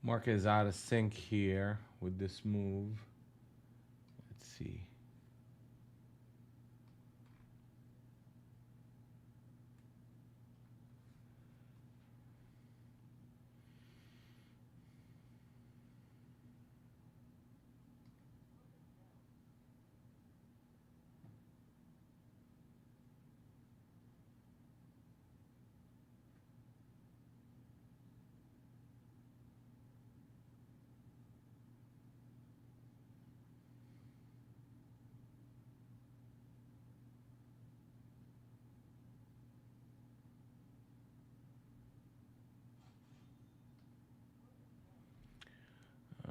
Market is out of sync here with this move. Let's see.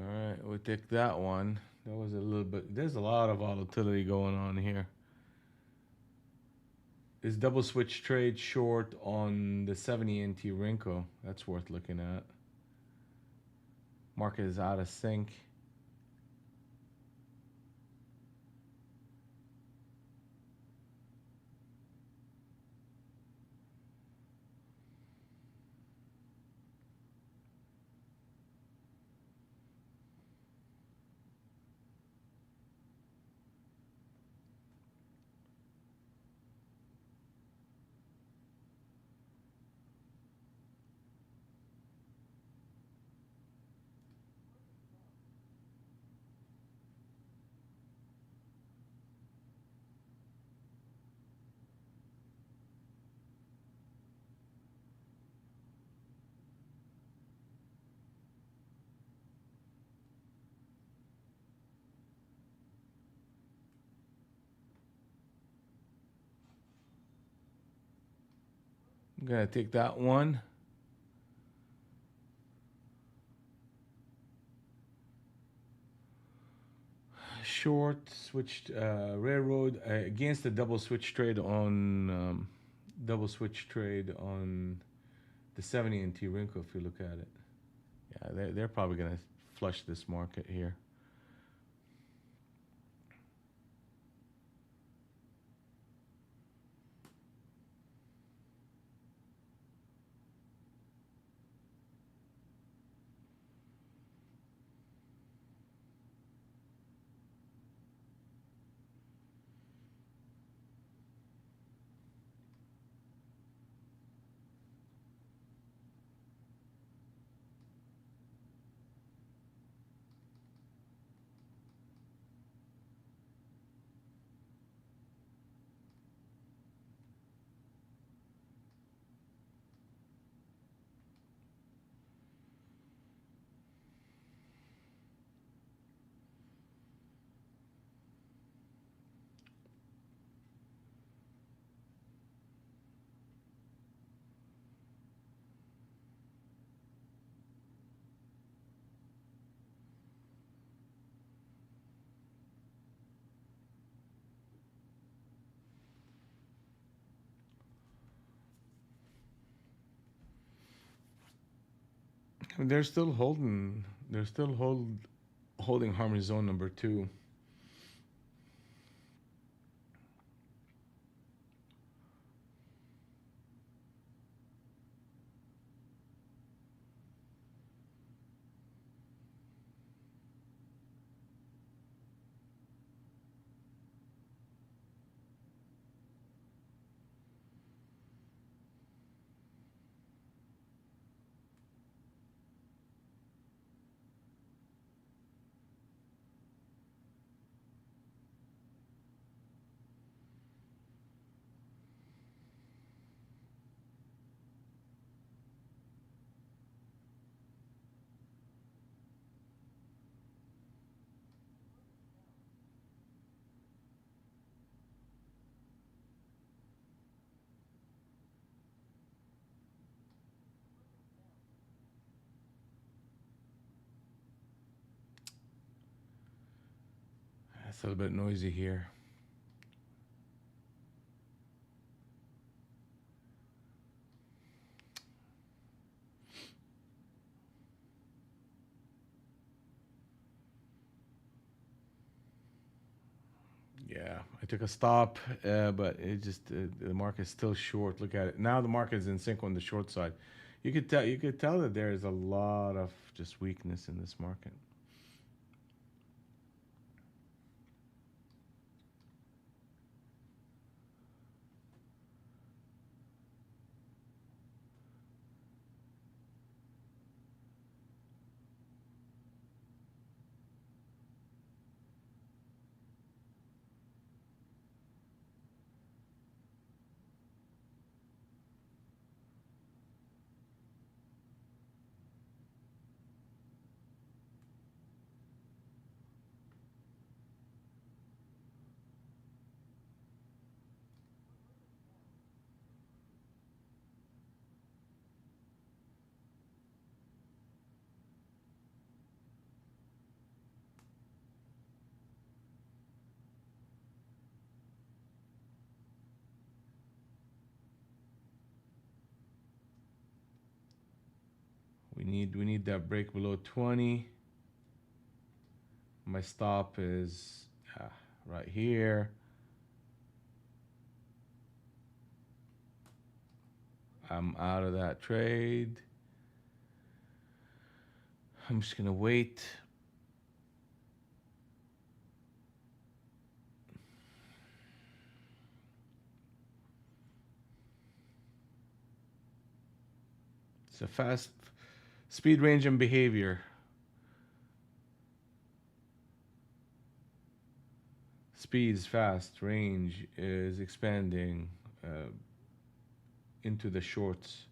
All right, we'll take that one. That was a little bit. There's a lot of volatility going on here. Is double switch trade short on the 70 NT Rinko? That's worth looking at. Market is out of sync. I'm gonna take that one. Short switched railroad against the double switch trade on the 70 NT Rinko. If you look at it, yeah, they're probably gonna flush this market here. They're still holding. They're still holding harmony zone number two. It's a little bit noisy here. Yeah, I took a stop, but it just the market's still short. Look at it now. The market is in sync on the short side. you could tell that there is a lot of just weakness in this market. We need that break below 20. My stop is right here. I'm out of that trade. I'm just gonna wait. It's a fast speed, range, and behavior. Speed is fast. Range is expanding into the shorts.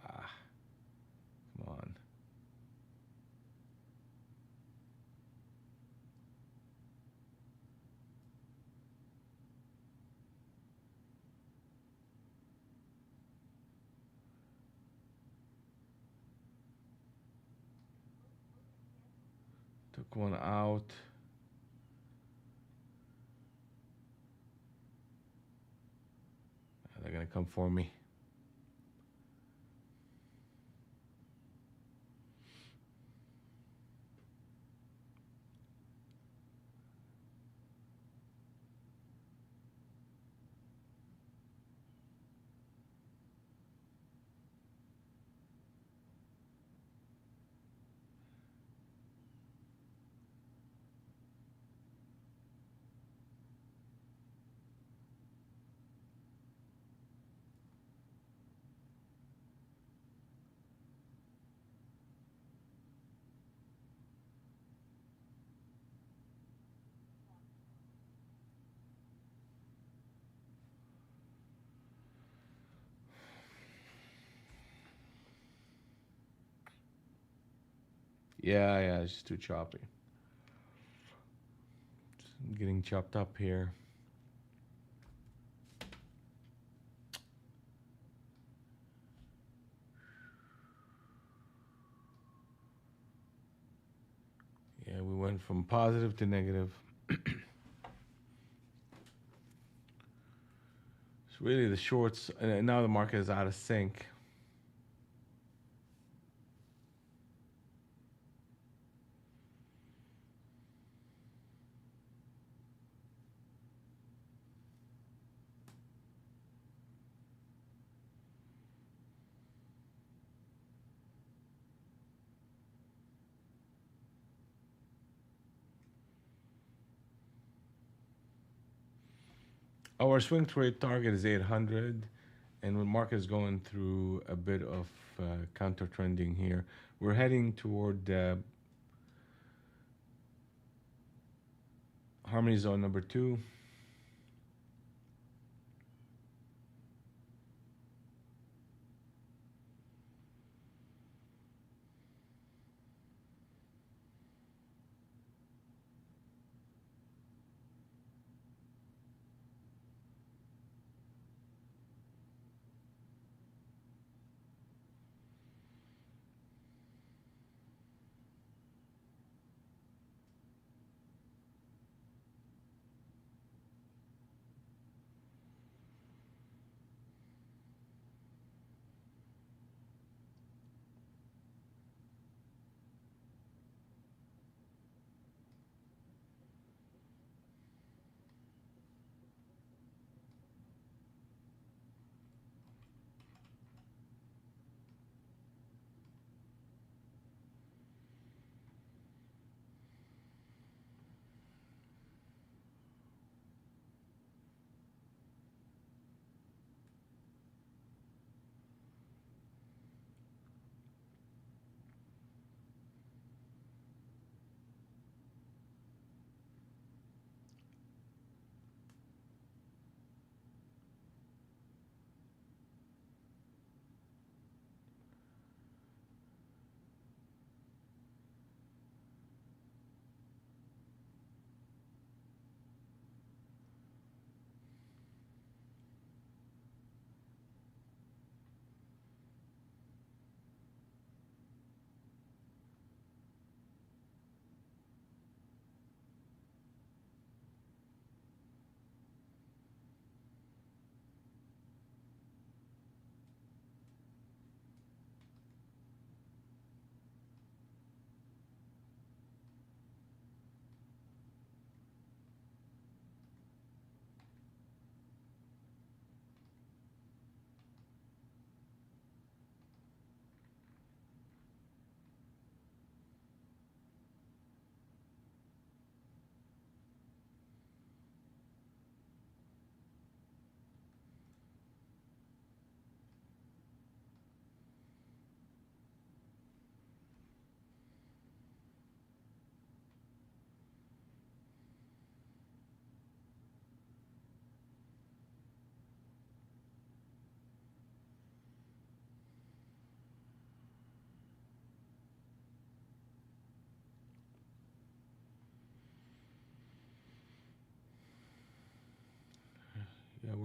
Ah, come on. Took one out. They're gonna come for me. Yeah, it's just too choppy. I'm getting chopped up here. Yeah, we went from positive to negative. It's really the shorts, and now the market is out of sync. Our swing trade target is 800, and the market is going through a bit of counter trending here. We're heading toward harmony zone number 2.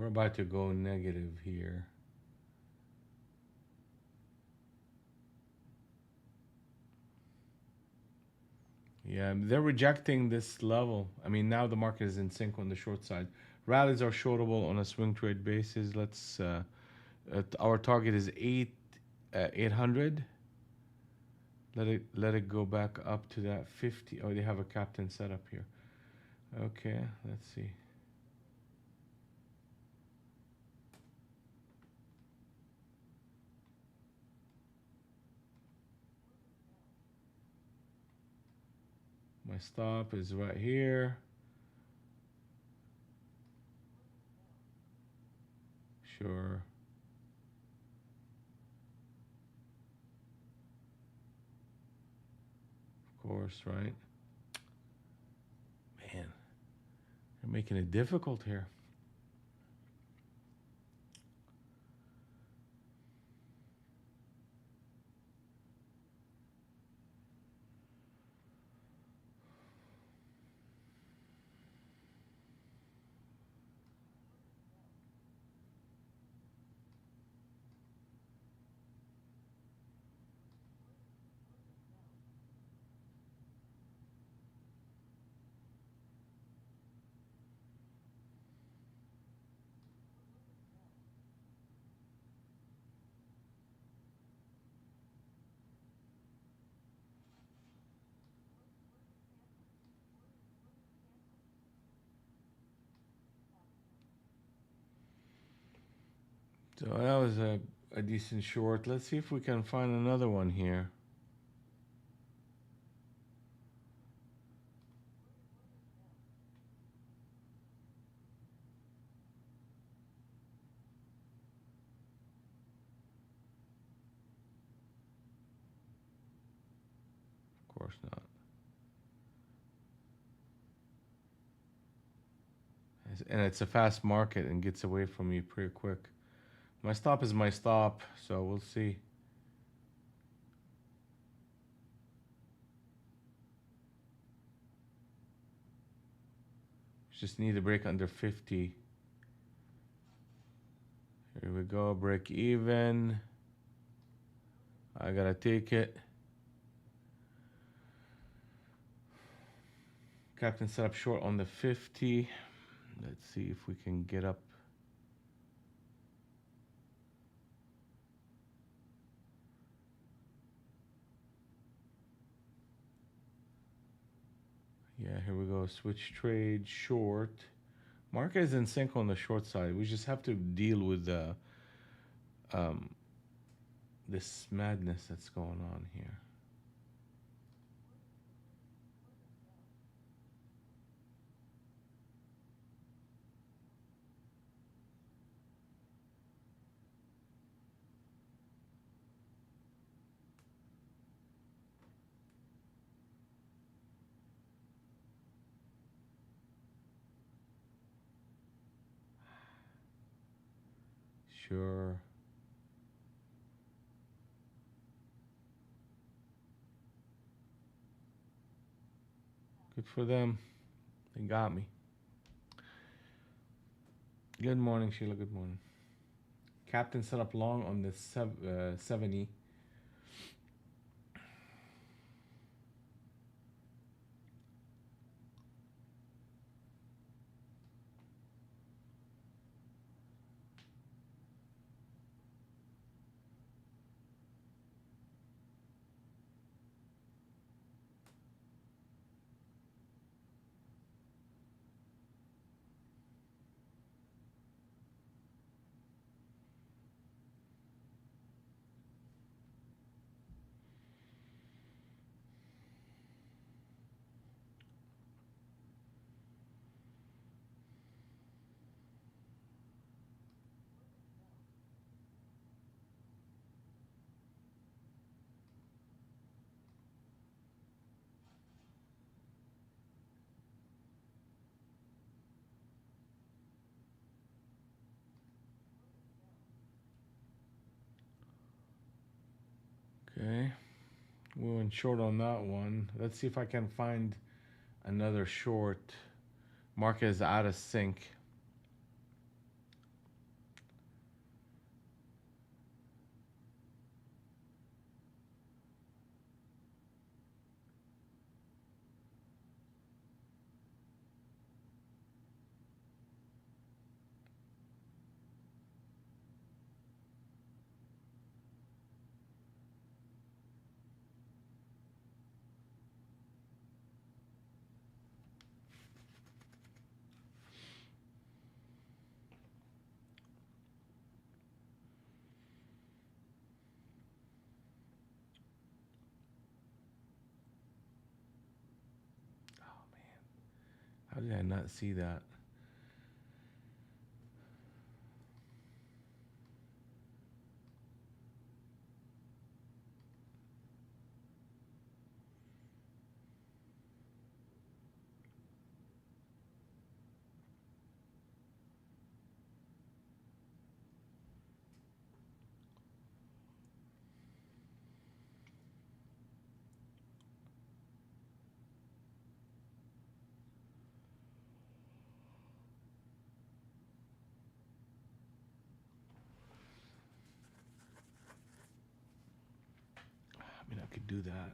We're about to go negative here. Yeah, they're rejecting this level. I mean, now the market is in sync on the short side. Rallies are shortable on a swing trade basis. Let's our target is 800. Let it go back up to that 50. Oh, they have a captain set up here. Okay, let's see. My stop is right here. Sure. Of course, right? Man, they're making it difficult here. So that was a decent short. Let's see if we can find another one here. Of course not. And it's a fast market and gets away from me pretty quick. My stop is my stop, so we'll see. Just need a break under 50. Here we go, break even. I gotta take it. Captain set up short on the 50. Let's see if we can get up. Yeah, here we go. Switch trade short. Market is in sync on the short side. We just have to deal with the this madness that's going on here. Sure. Good for them. They got me. Good morning, Sheila. Good morning. Captain set up long on the 70. Okay. We went short on that one. Let's see if I can find another short. Market is out of sync. How did I not see that? I mean, I could do that.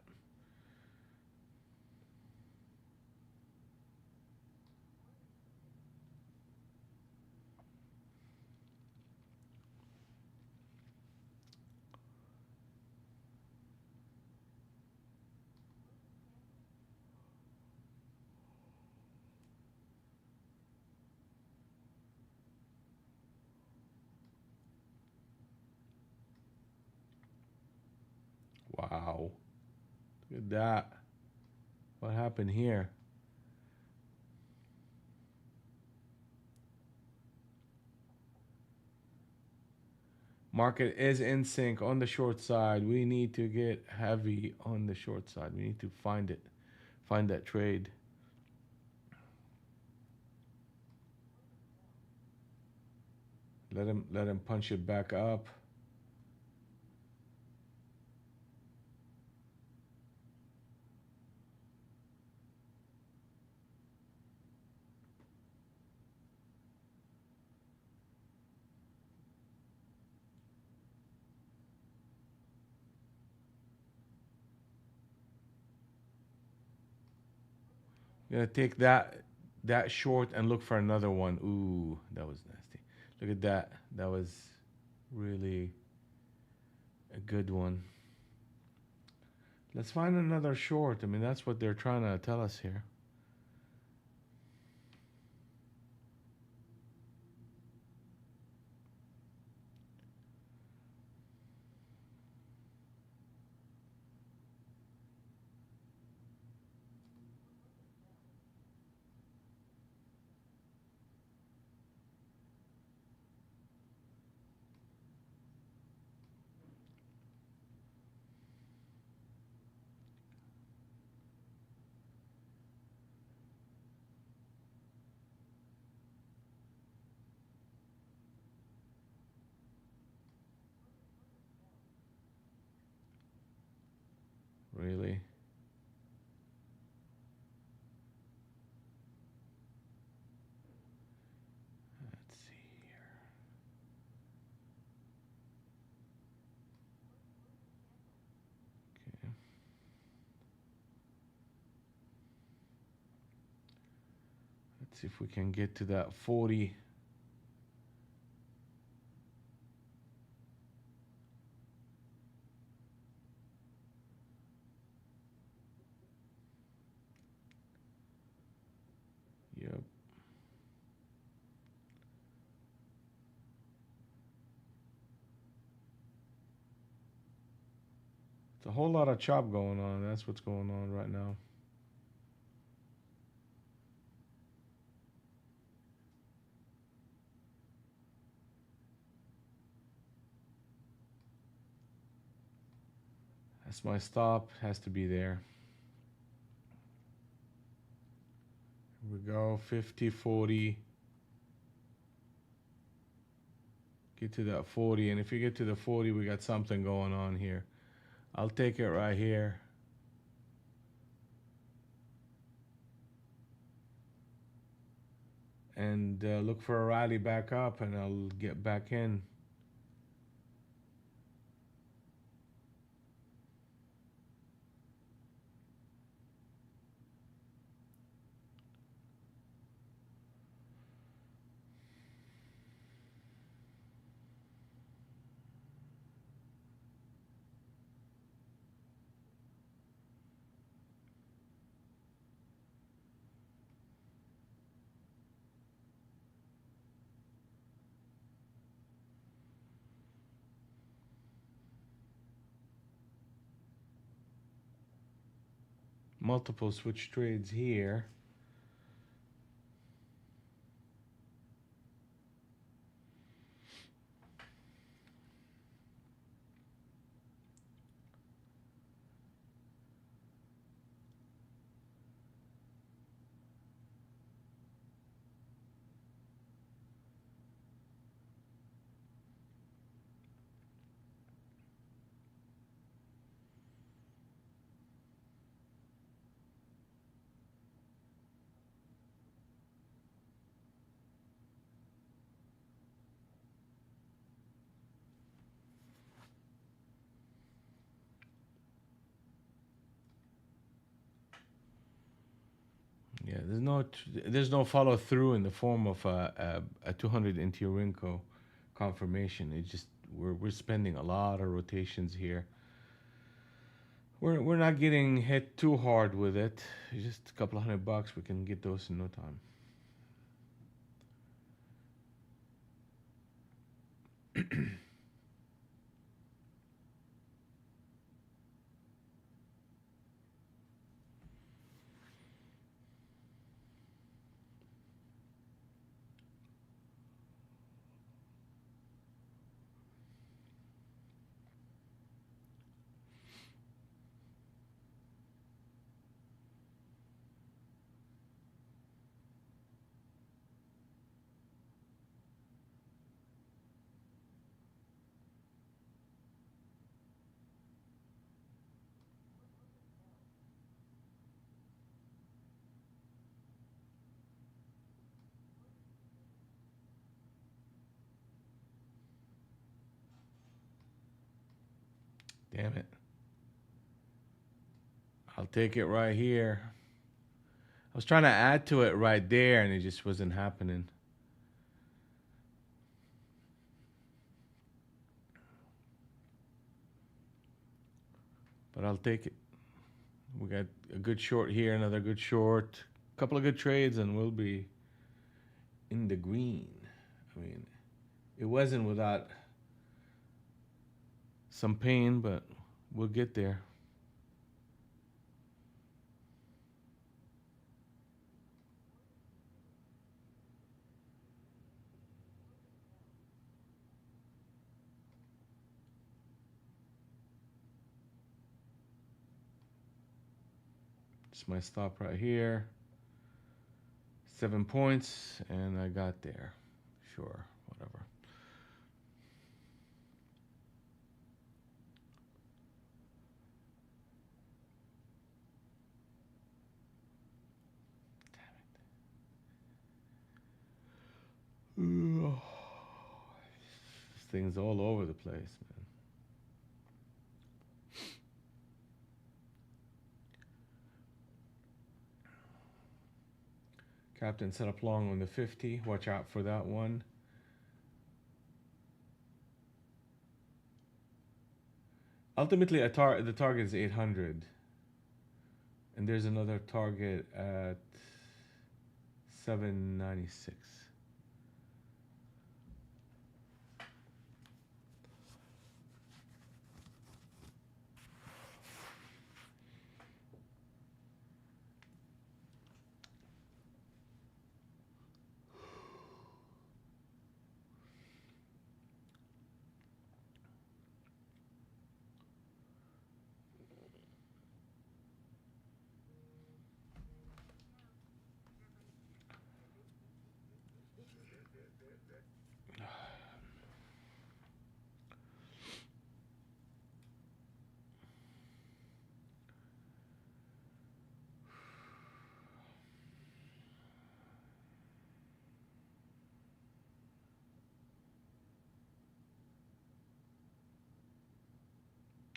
Wow. Look at that. What happened here? Market is in sync on the short side. We need to get heavy on the short side. We need to find it. Find that trade. Let him punch it back up. Gonna take that short and look for another one. Ooh, that was nasty. Look at that. That was really a good one. Let's find another short. I mean, that's what they're trying to tell us here. Really. Let's see here. Okay. Let's see if we can get to that 40. Yep. It's a whole lot of chop going on. That's what's going on right now. That's my stop. Has to be there. Here we go. 50, 40. Get to that 40. And if you get to the 40, we got something going on here. I'll take it right here. And look for a rally back up, and I'll get back in. Multiple switch trades here. there's no follow through in the form of a 200 into your Rinco confirmation. It just we're spending a lot of rotations here. We're not getting hit too hard with it. Just a couple of $100, we can get those in no time. Damn it. I'll take it right here. I was trying to add to it right there and it just wasn't happening. But I'll take it. We got a good short here, another good short, a couple of good trades, and we'll be in the green. I mean, it wasn't without some pain, but we'll get there. It's my stop right here. 7 points, and I got there. Sure, whatever. Damn it. This thing's all over the place, man. Captain set up long on the 50. Watch out for that one. Ultimately, the target is 800. And there's another target at 796.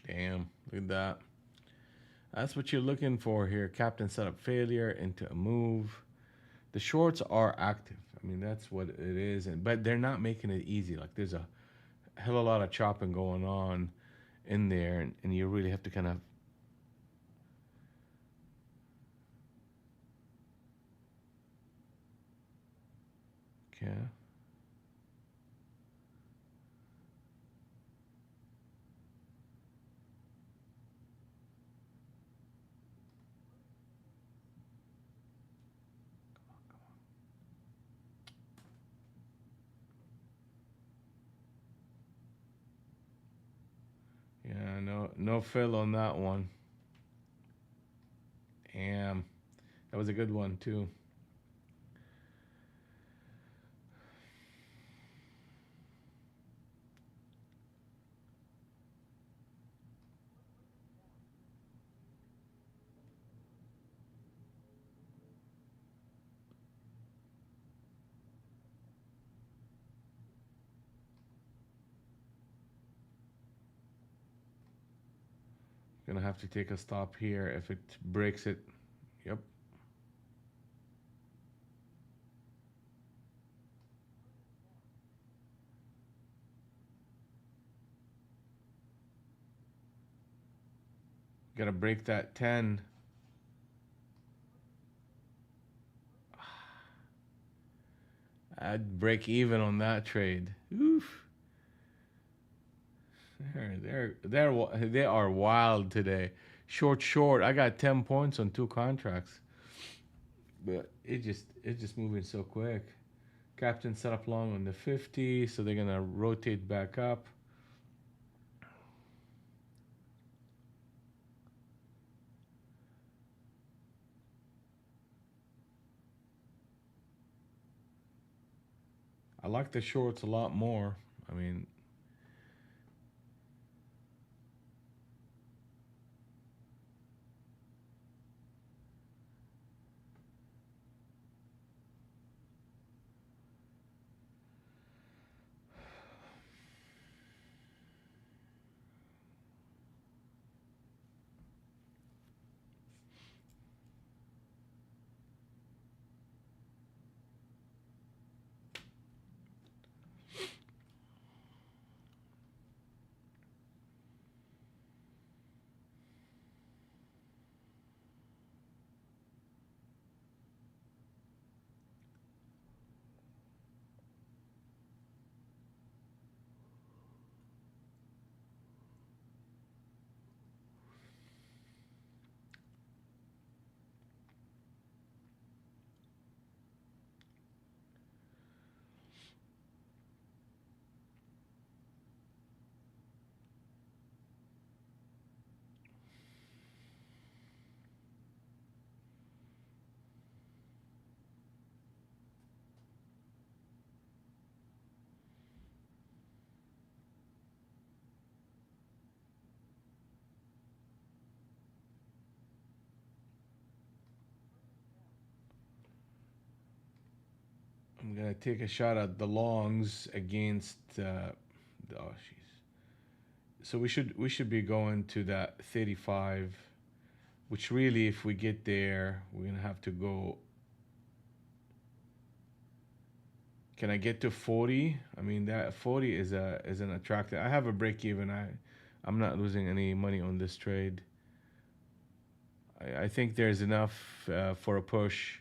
Damn, look at that. That's what you're looking for here. Captain set up failure into a move. The shorts are active. I mean, that's what it is. But they're not making it easy. Like, there's a hell of a lot of chopping going on in there. And you really have to kind of... Okay. Yeah, no fill on that one. Damn. That was a good one, too. Gonna have to take a stop here if it breaks it. Yep. Gotta break that 10. I'd break even on that trade. Oof. They are wild today. Short. I got 10 points on two contracts, but it's just moving so quick. Captain set up long on the 50, so they're gonna rotate back up. I like the shorts a lot more. I mean, I'm gonna take a shot at the longs against. Oh, jeez. So we should be going to that 35, which really, if we get there, we're gonna have to go. Can I get to 40? I mean, that 40 is an attractive. I have a break even. I'm not losing any money on this trade. I think there's enough for a push.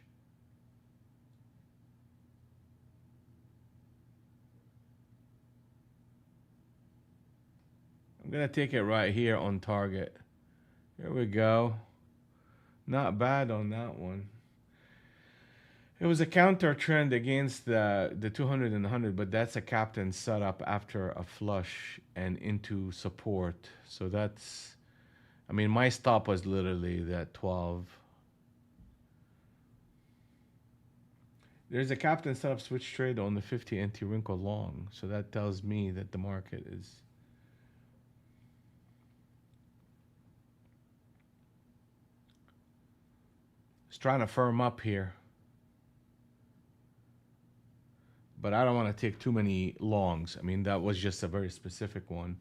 I'm gonna take it right here on target. Here we go. Not bad on that one. It was a counter trend against the 200 and 100, but that's a captain setup after a flush and into support. So that's, I mean, my stop was literally that 12. There's a captain setup switch trade on the 50 anti-wrinkle long. So that tells me that the market is trying to firm up here. But I don't want to take too many longs. I mean, that was just a very specific one.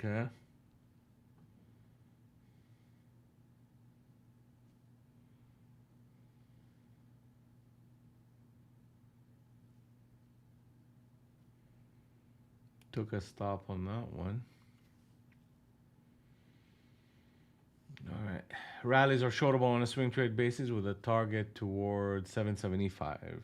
Okay. Took a stop on that one. All right. Rallies are shortable on a swing trade basis with a target toward 775.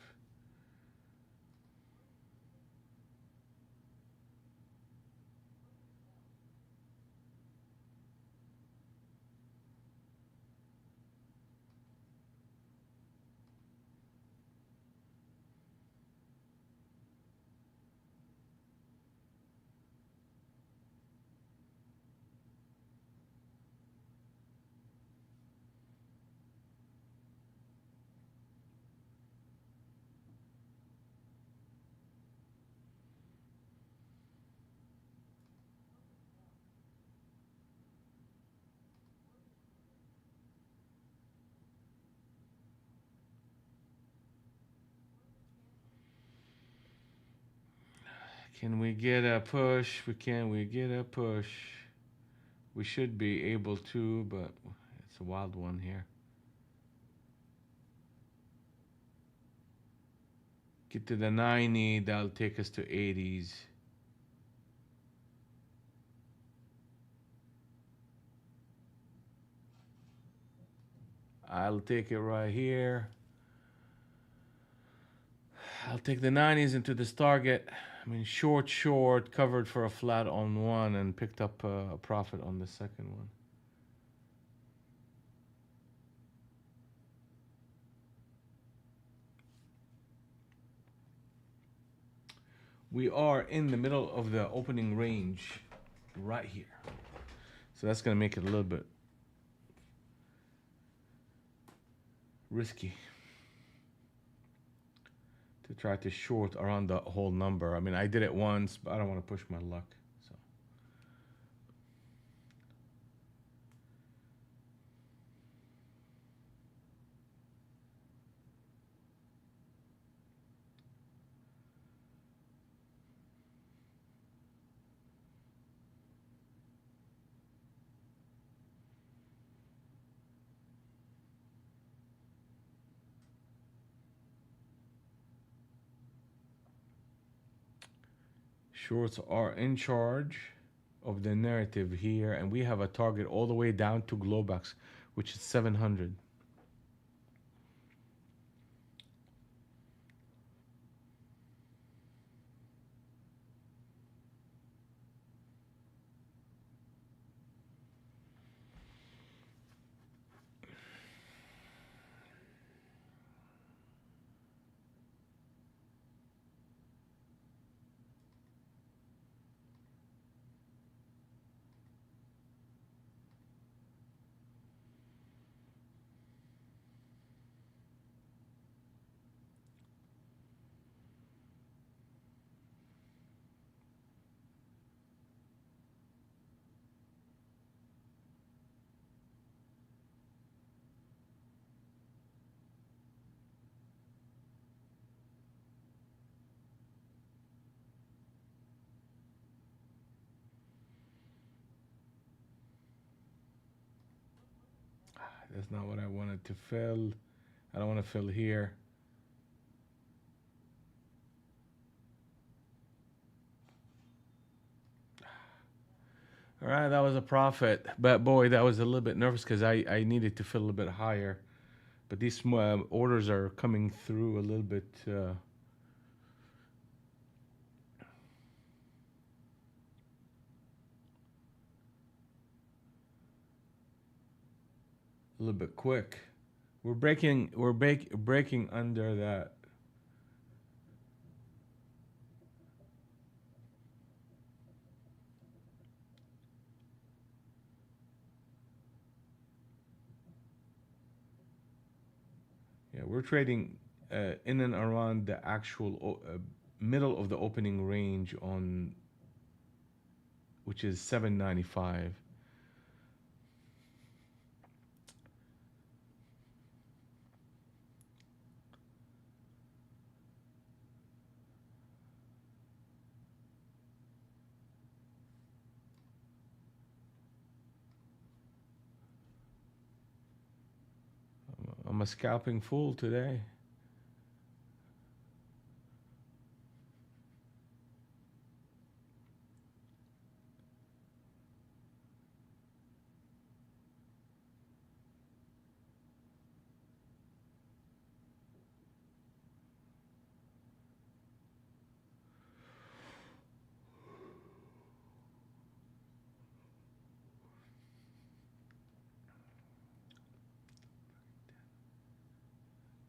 Can we get a push? Can we get a push? We should be able to, but it's a wild one here. Get to the 90, that'll take us to 80s. I'll take it right here. I'll take the 90s into this target. I mean, short, covered for a flat on one and picked up a profit on the second one. We are in the middle of the opening range right here. So that's going to make it a little bit risky to try to short around the whole number. I mean, I did it once, but I don't want to push my luck. So shorts are in charge of the narrative here, and we have a target all the way down to Globex, which is 700. That's not what I wanted to fill. I don't want to fill here. All right, that was a profit. But boy, that was a little bit nervous because I needed to fill a little bit higher. But these orders are coming through a little bit. A little bit quick. We're breaking under that. Yeah, we're trading in and around the actual middle of the opening range on, which is 795. I'm a scalping fool today.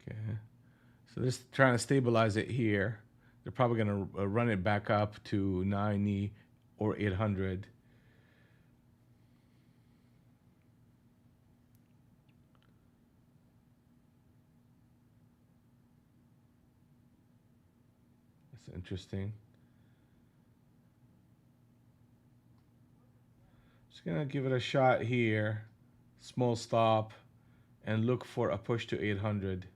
Okay, so this trying to stabilize it here. They're probably going to run it back up to 90 or 800. That's interesting. Just gonna give it a shot here. Small stop and look for a push to 800.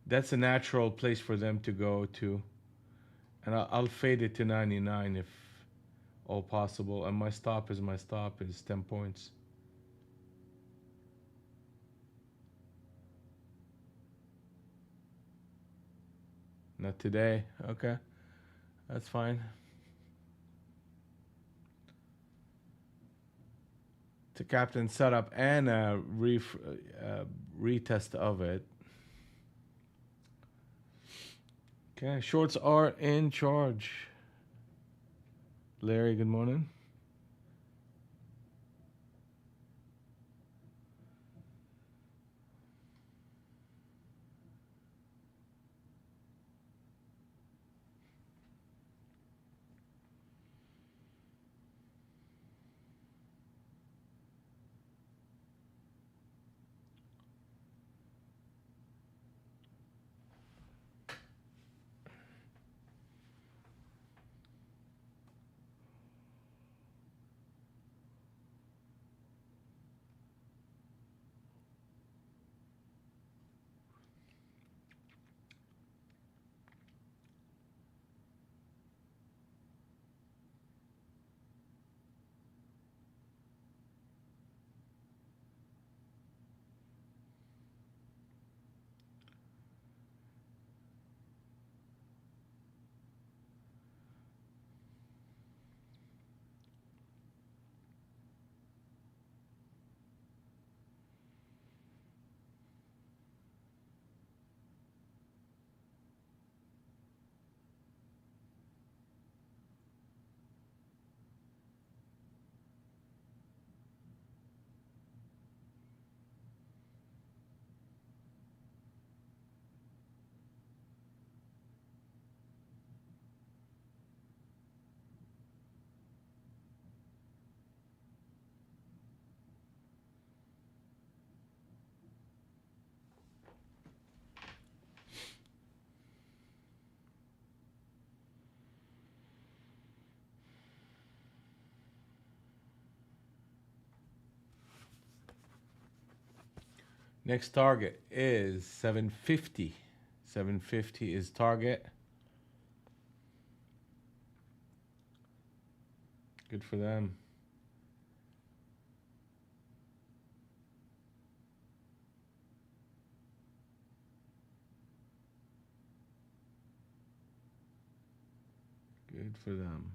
That's a natural place for them to go to. And I'll fade it to 99 if all possible. And my stop is 10 points. Not today. Okay, that's fine. To captain setup and a retest of it. Okay, shorts are in charge. Larry, good morning. Next target is 750. 750 is target. Good for them. Good for them.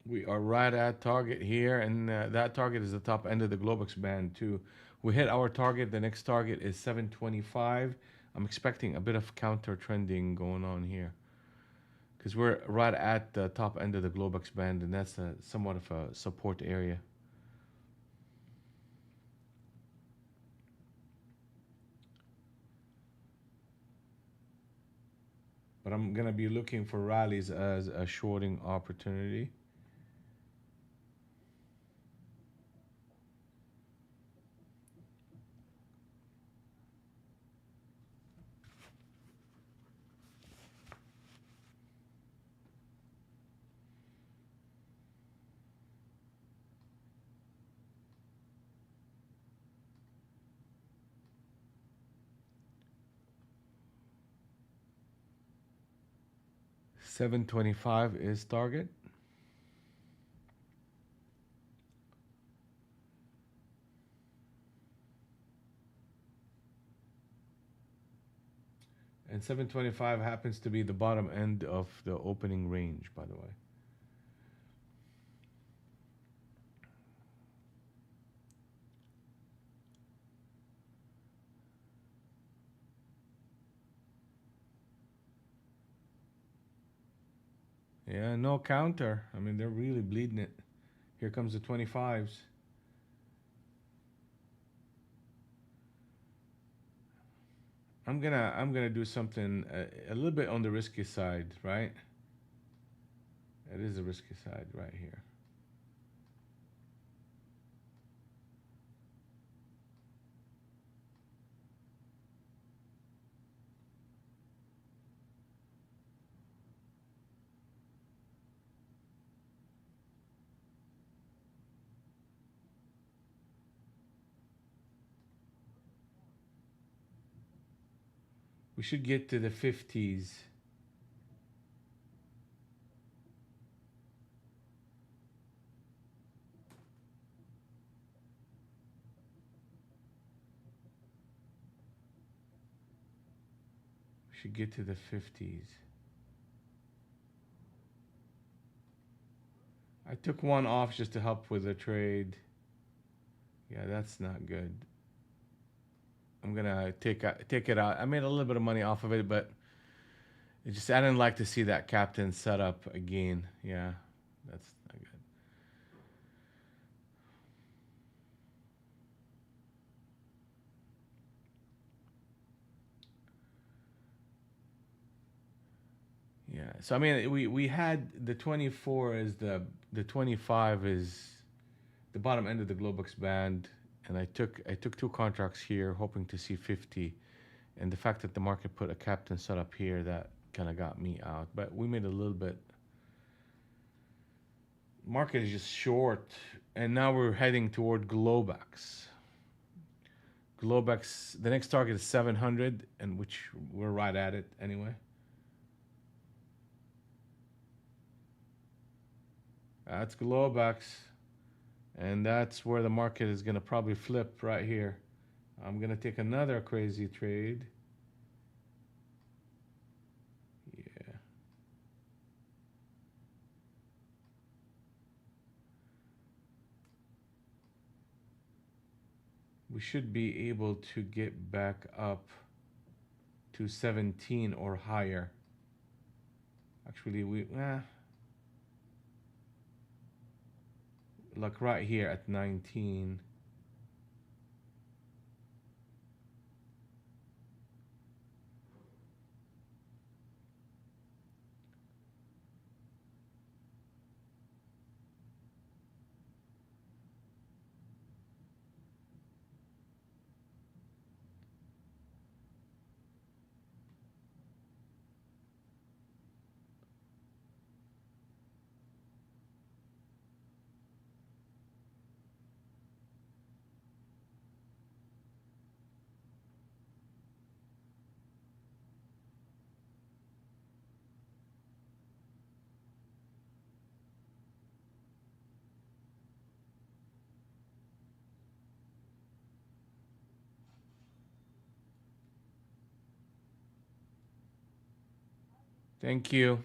We are right at target here, and that target is the top end of the Globex band too. We hit our target. The next target is 725. I'm expecting a bit of counter trending going on here because we're right at the top end of the Globex band, and that's somewhat of a support area. But I'm gonna be looking for rallies as a shorting opportunity. $725 is target. And 725 happens to be the bottom end of the opening range, by the way. Yeah, no counter. I mean, they're really bleeding it. Here comes the 25s. I'm gonna do something a little bit on the risky side, right? It is a risky side right here. We should get to the 50s. We should get to the 50s. I took one off just to help with the trade. Yeah, that's not good. I'm gonna take it out. I made a little bit of money off of it, but it just I didn't like to see that captain set up again. Yeah, that's not good. Yeah. So I mean, we had the 24 is the 25 is the bottom end of the Globex band, and I took two contracts here, hoping to see 50, and the fact that the market put a captain set up here, that kind of got me out. But we made a little bit. Market is just short, and now we're heading toward Globex. Globex, the next target is 700, and which we're right at it anyway. That's Globex, and that's where the market is going to probably flip right here. I'm going to take another crazy trade. Yeah. We should be able to get back up to 17 or higher. Actually, like right here at 19. Thank you.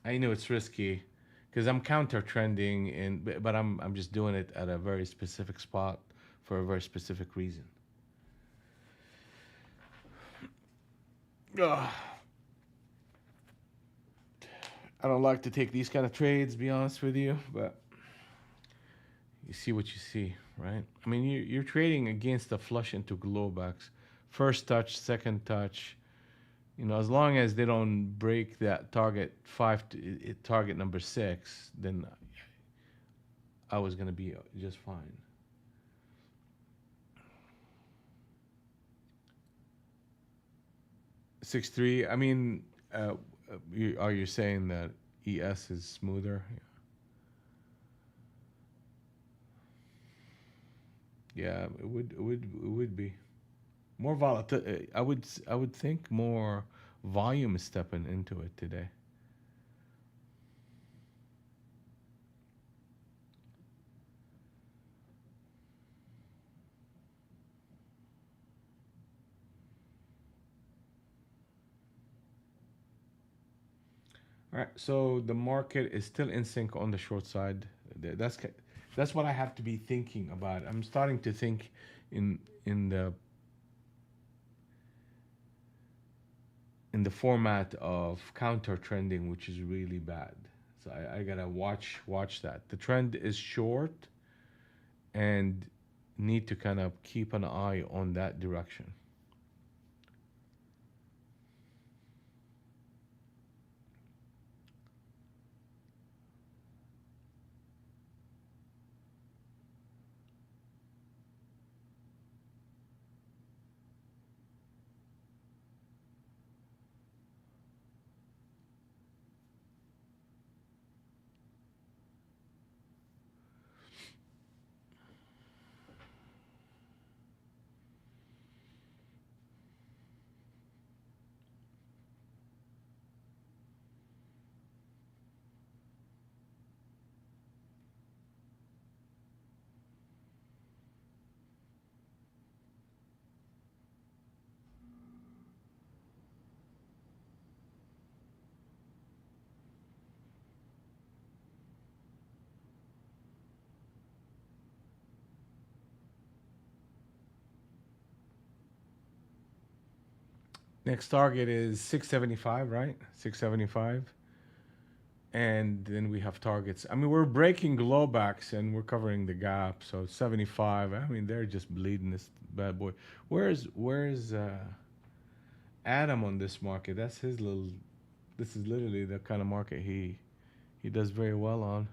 I know it's risky because I'm counter trending, and but I'm just doing it at a very specific spot for a very specific reason. Ugh. I don't like to take these kind of trades, be honest with you, but you see what you see, right? I mean, you're trading against a flush into Globex. First touch, second touch. You know, as long as they don't break that target target number 6, then I was gonna be just fine. 6-3. I mean, are you saying that ES is smoother? Yeah, it would be more volatile. I would think more volume is stepping into it today. All right, so the market is still in sync on the short side. That's what I have to be thinking about. I'm starting to think in in the in the format of counter trending, which is really bad. So I gotta watch that. The trend is short, and need to kind of keep an eye on that direction. Next target is 675, right? 675. And then we have targets. I mean, we're breaking glowbacks and we're covering the gap. So 75. I mean, they're just bleeding this bad boy. Where's Adam on this market? That's his little. This is literally the kind of market he does very well on.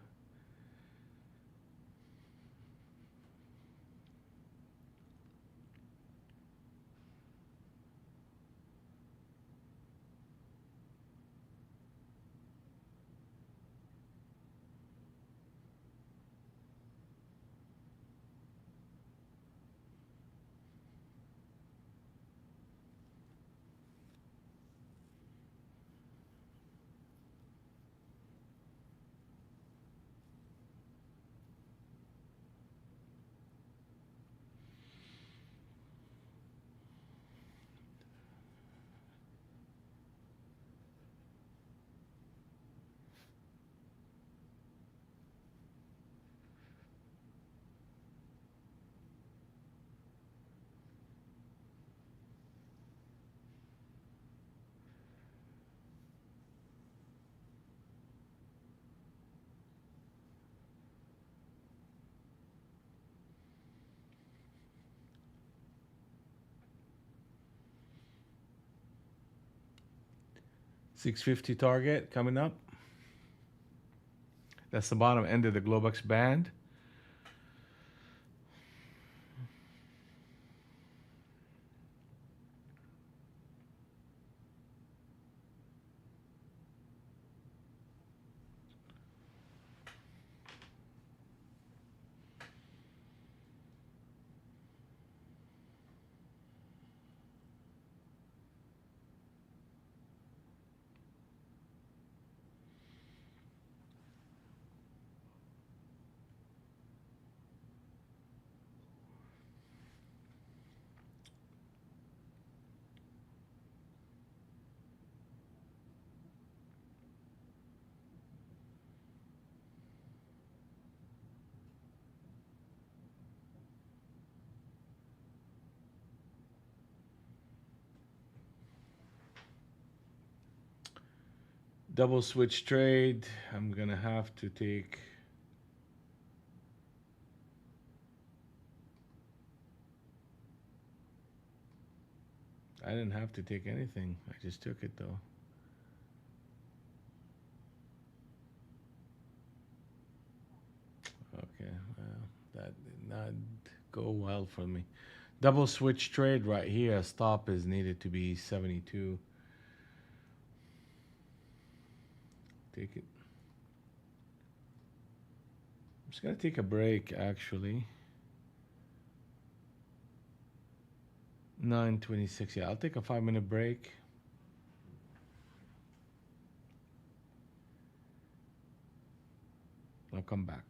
650 target coming up. That's the bottom end of the Globex band. Double switch trade. I'm gonna have to take. I didn't have to take anything. I just took it though. Okay, well, that did not go well for me. Double switch trade right here. Stop is needed to be 72. Take it. I'm just gonna take a break actually. 9:26. Yeah, I'll take a 5-minute break. I'll come back.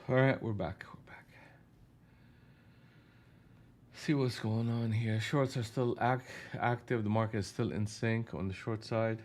All right, we're back. We're back. See what's going on here. Shorts are still active. The market is still in sync on the short side.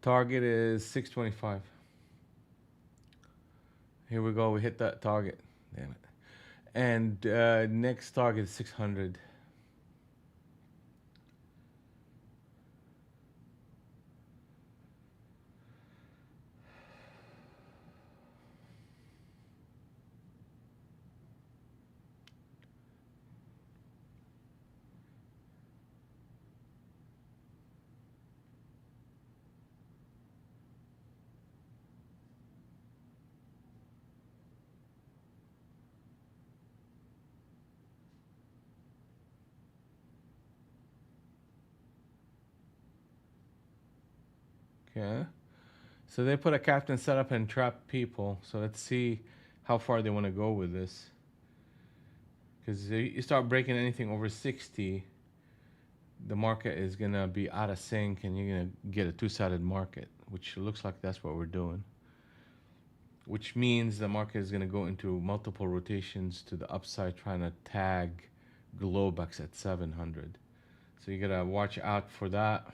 Target is 625. Here we go. We hit that target. Damn it. And next target is 600. Okay. So they put a captain setup and trap people. So let's see how far they want to go with this. Because you start breaking anything over 60, the market is going to be out of sync and you're going to get a two-sided market, which looks like that's what we're doing. Which means the market is going to go into multiple rotations to the upside, trying to tag Globex at 700. So you got to watch out for that.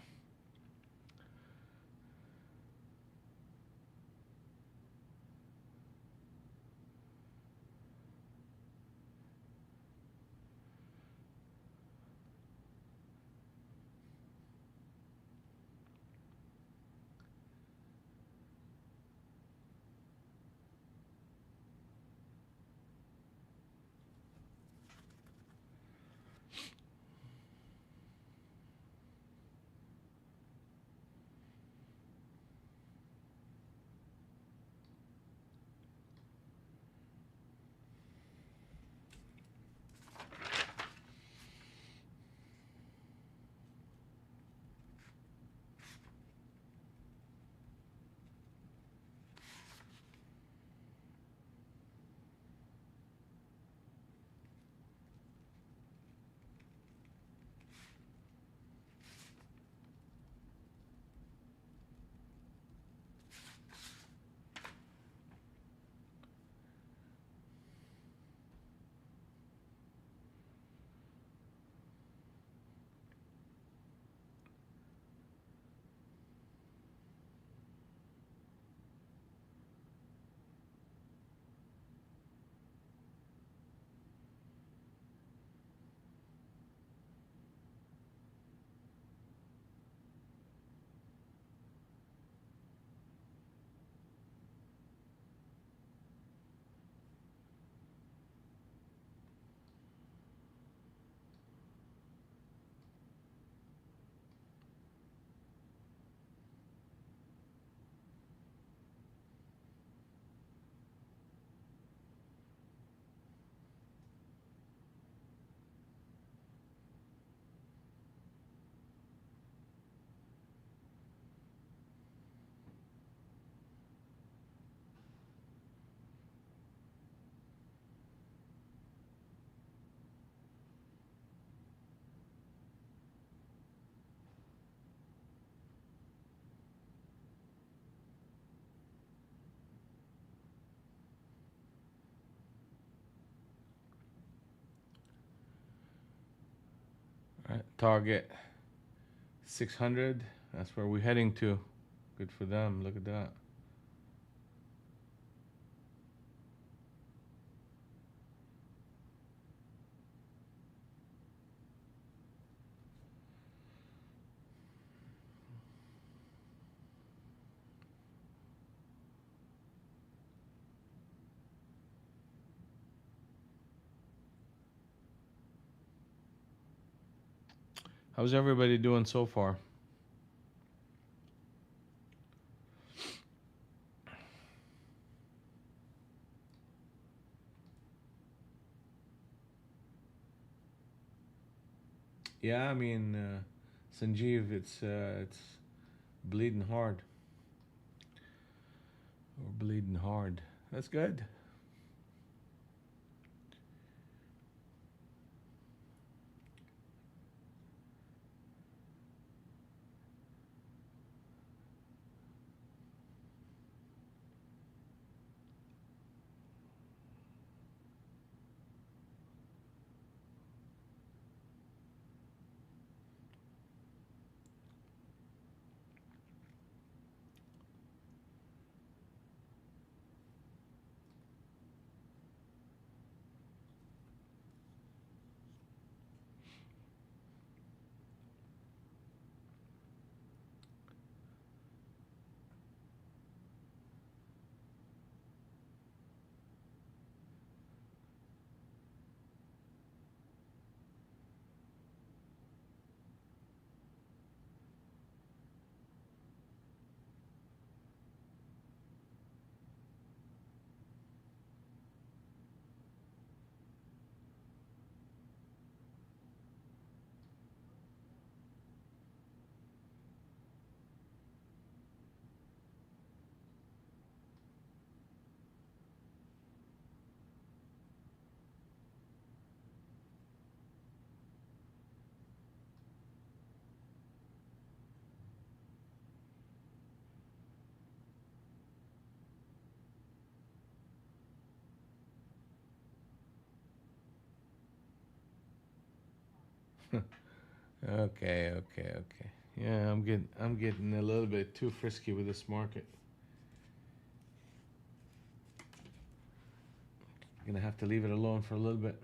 Right, target 600. That's where we're heading to. Good for them. Look at that. How's everybody doing so far? Yeah, I mean, Sanjeev, it's bleeding hard. Or bleeding hard. That's good. Okay, okay, okay. Yeah, I'm getting a little bit too frisky with this market. Gonna have to leave it alone for a little bit.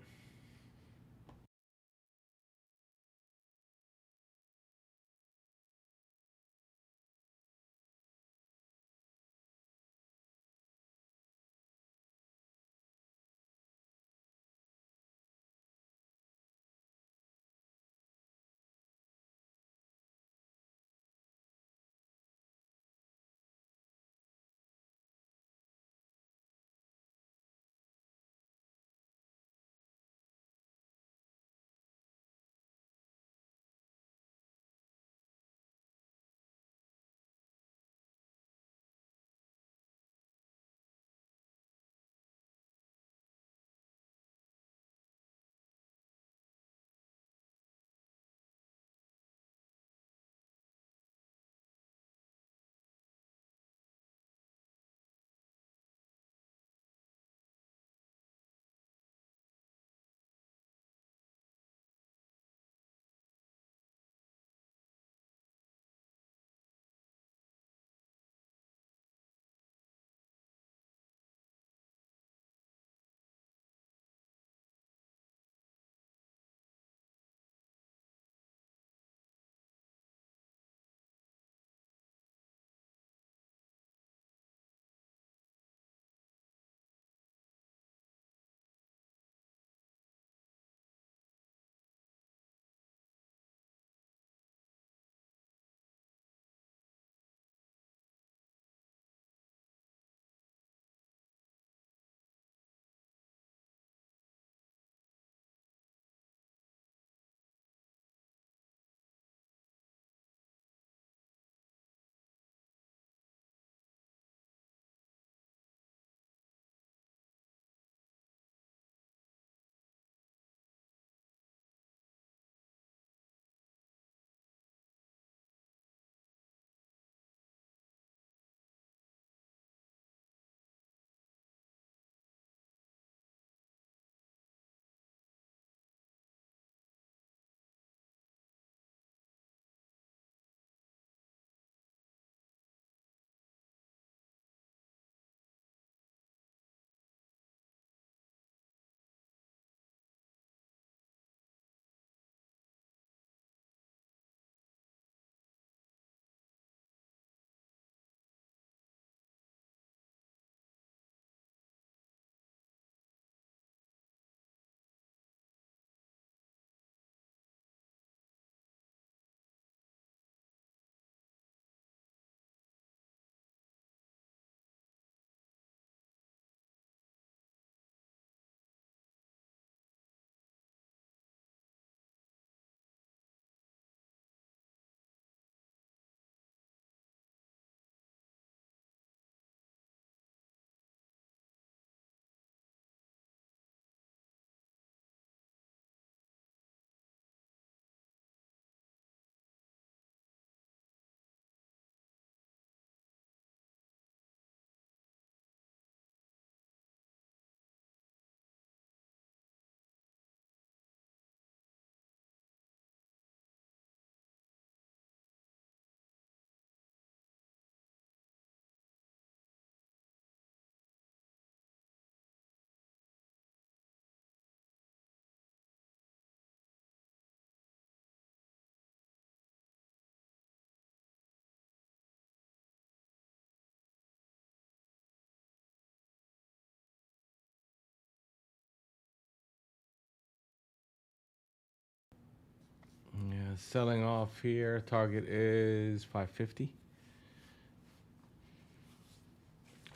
Selling off here. Target is 550.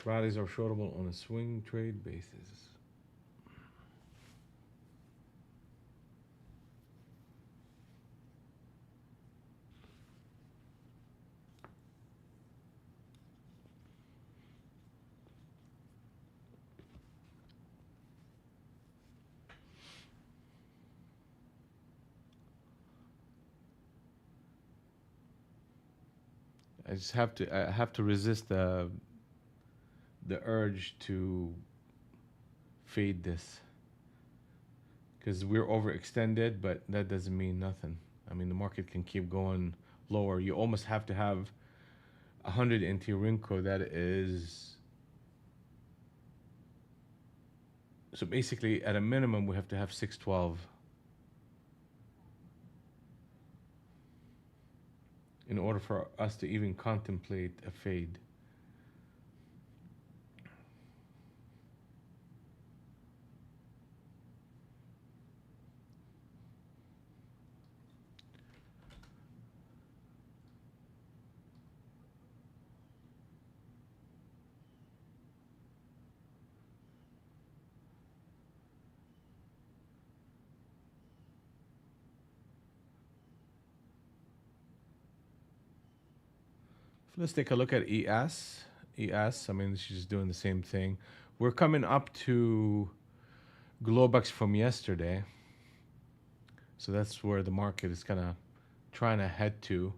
Rallies are shortable on a swing trade basis. I have to resist the urge to fade this because we're overextended, but that doesn't mean nothing. I mean, the market can keep going lower. You almost have to have 100 into Rinko. That is, so basically at a minimum we have to have 612 in order for us to even contemplate a fade. Let's take a look at ES. ES, I mean, she's doing the same thing. We're coming up to Globex from yesterday. So that's where the market is kind of trying to head to.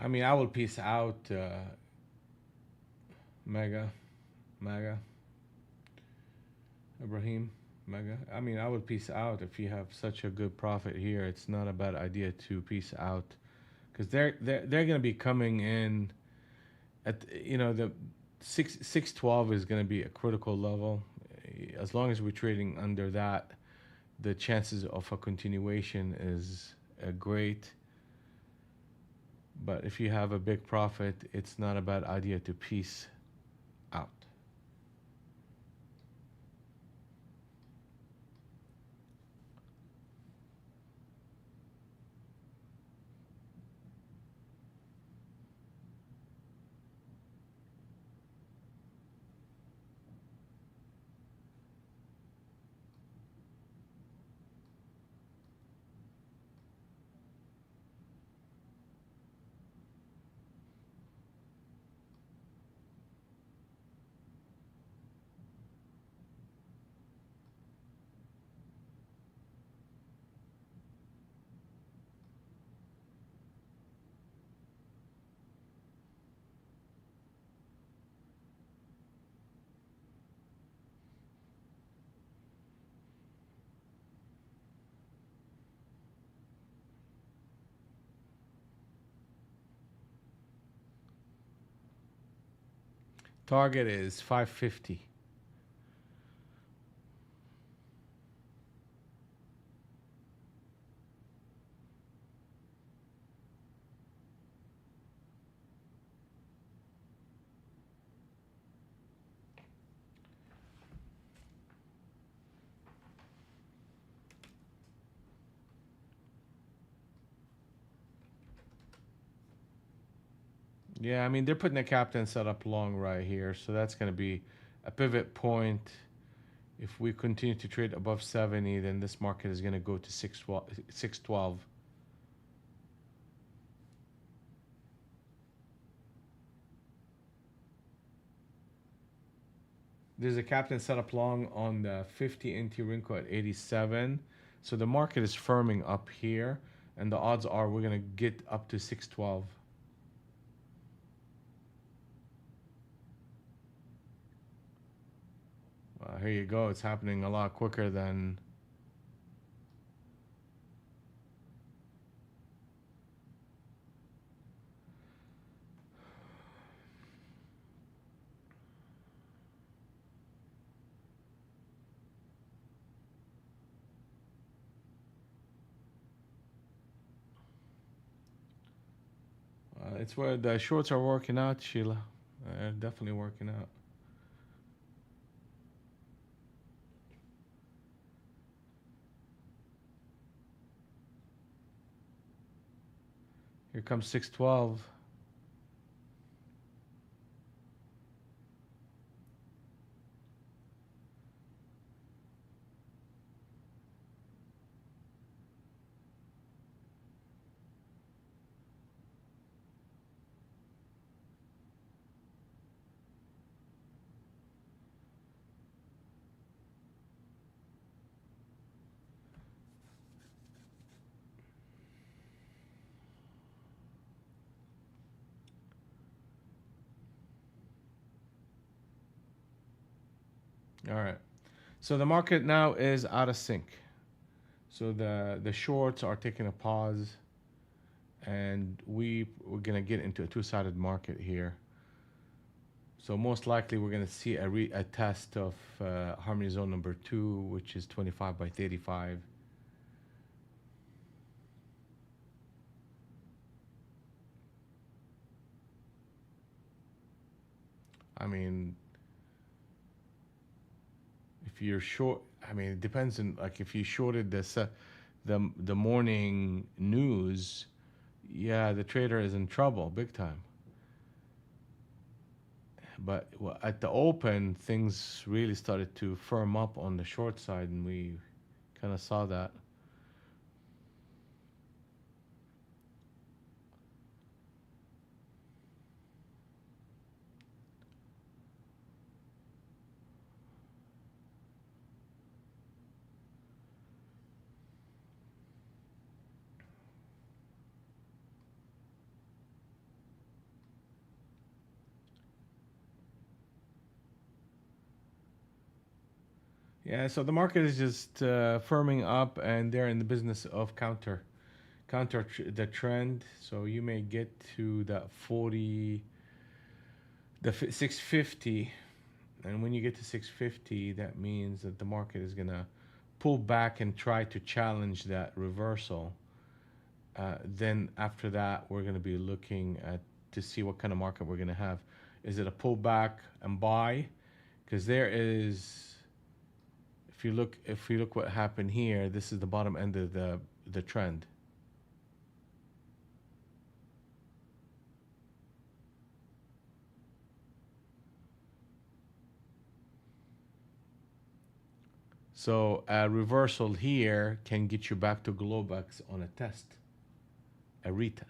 I mean, I will piece out Mega, Mega, Ibrahim, Mega. I mean, I would piece out if you have such a good profit here. It's not a bad idea to piece out because they're going to be coming in at the 612 is going to be a critical level. As long as we're trading under that, the chances of a continuation is great. But if you have a big profit, it's not a bad idea to piece out. Target is 550. Yeah, I mean they're putting a captain setup long right here, so that's going to be a pivot point. If we continue to trade above 70, then this market is going to go to 612. There's a captain setup long on the 50 NT Rinko at 87. So the market is firming up here, and the odds are we're going to get up to 612. Here you go. It's happening a lot quicker than. It's where the shorts are working out, Sheila. They're definitely working out. Here comes 612. All right. So the market now is out of sync. So the shorts are taking a pause, and we're gonna get into a two-sided market here. So most likely we're gonna see a test of harmony zone number 2, which is 25 by 35. I mean, if you're short, I mean, it depends on, like, if you shorted the morning news, yeah, the trader is in trouble big time. But at the open, things really started to firm up on the short side, and we kind of saw that. Yeah, so the market is just firming up, and they're in the business of the trend. So you may get to that 40, 650, and when you get to 650, that means that the market is gonna pull back and try to challenge that reversal. Then after that, we're gonna be looking at to see what kind of market we're gonna have. Is it a pullback and buy? Because there is, if you look what happened here, this is the bottom end of the trend. So a reversal here can get you back to Globex on a test, a retest.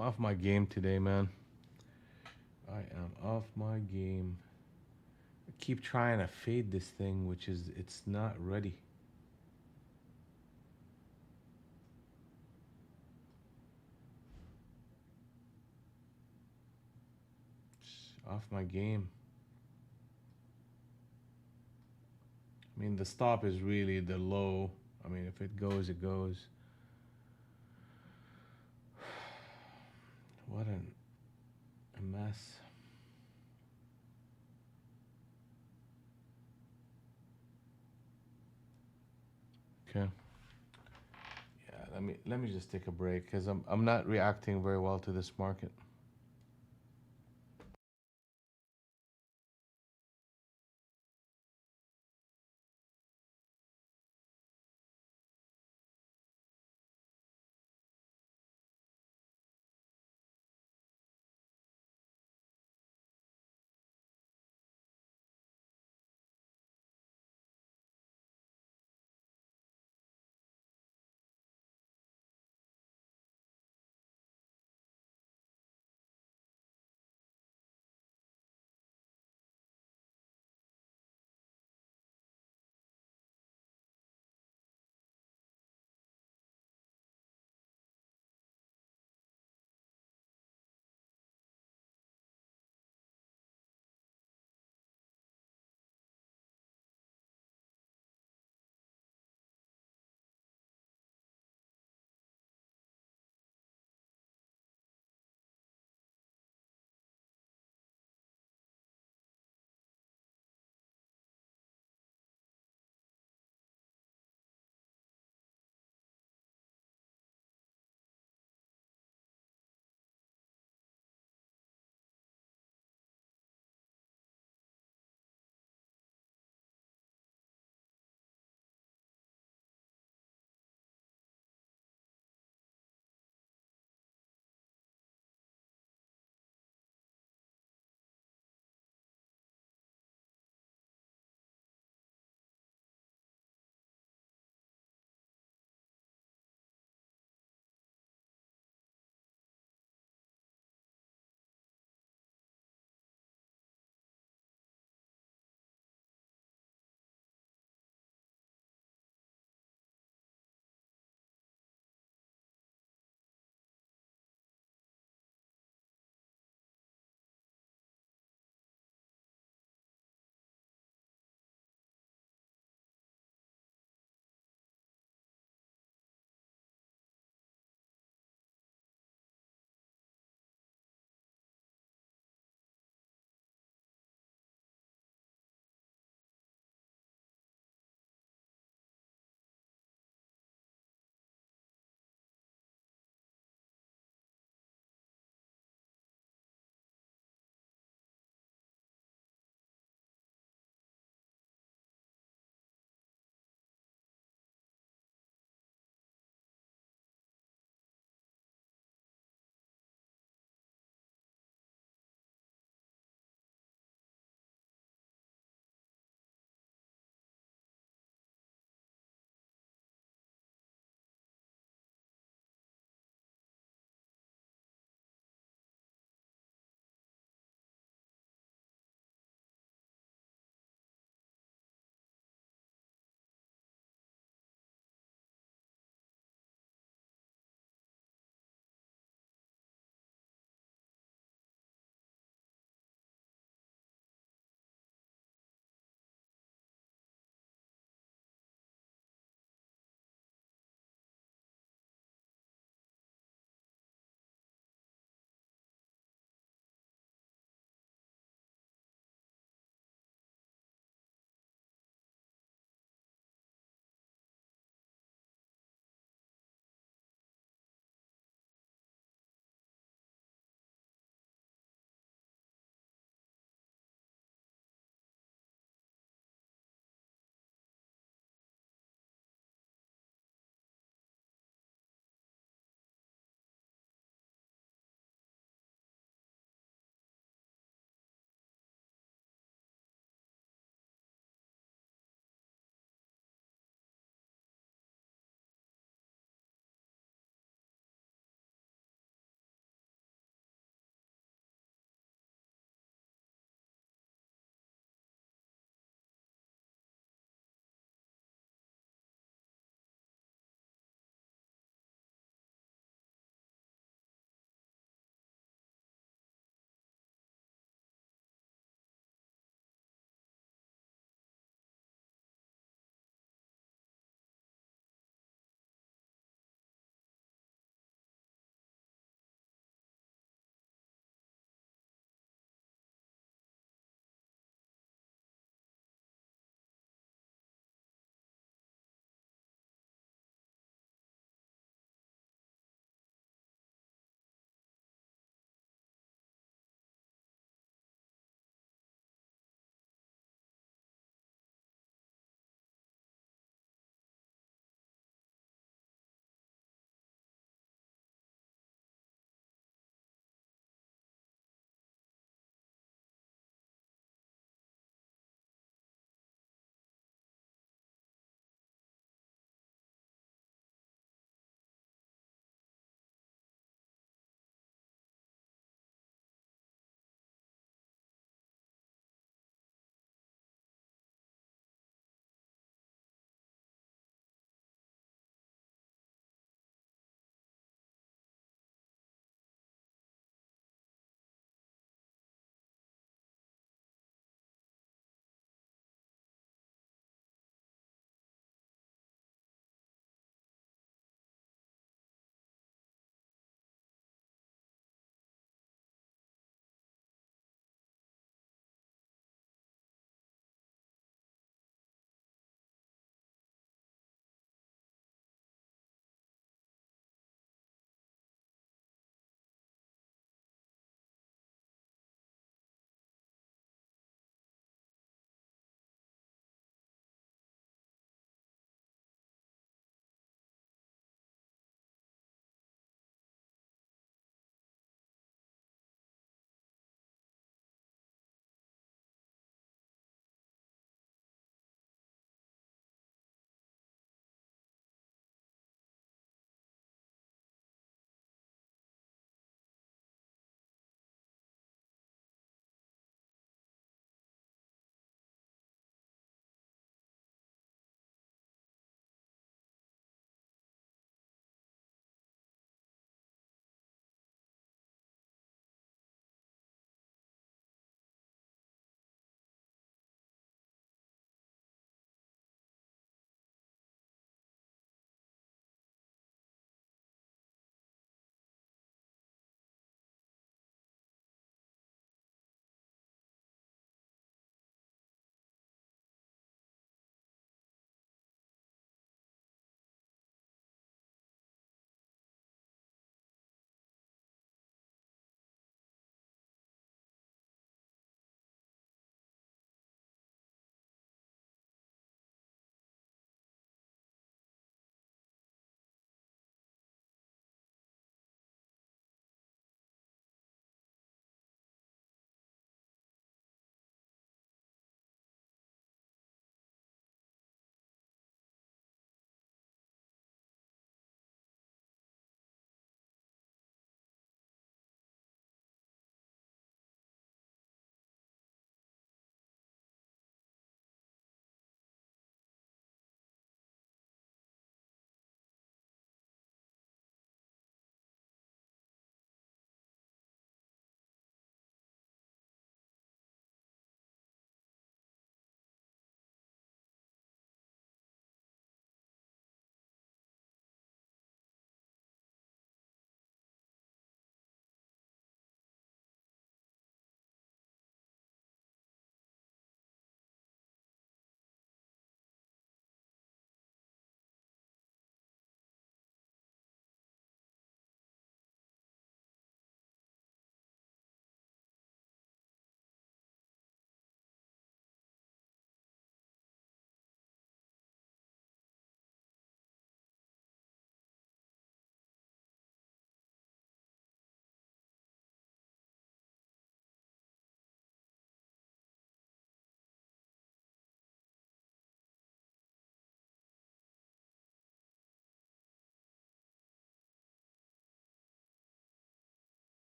I'm off my game today, man. I am off my game. I keep trying to fade this thing, which is it's not ready. It's off my game. I mean, the stop is really the low. I mean, if it goes, it goes. What a mess. Okay. Yeah, let me just take a break because I'm not reacting very well to this market.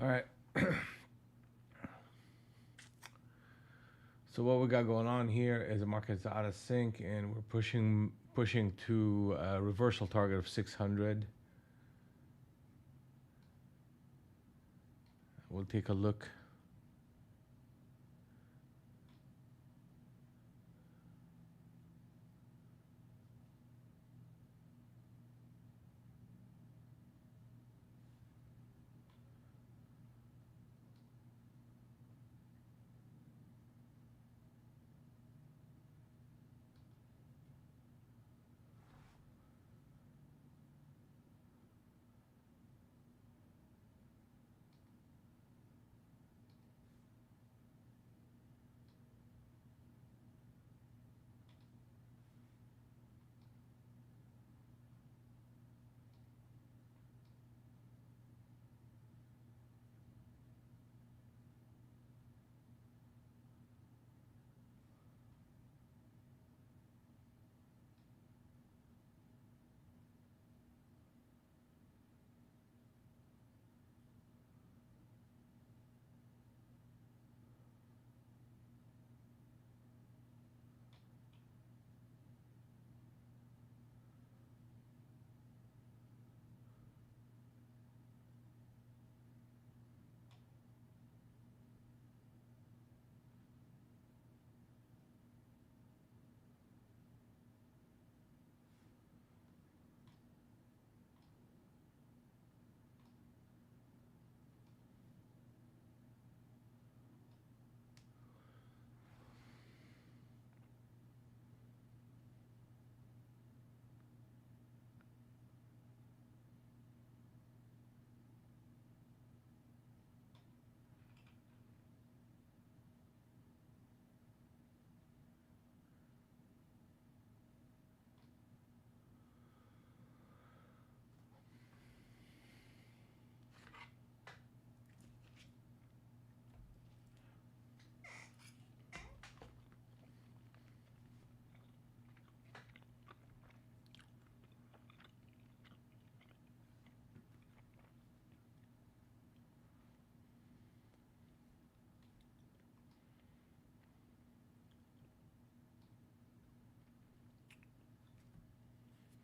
All right. So what we got going on here is the market's out of sync, and we're pushing to a reversal target of 600. We'll take a look.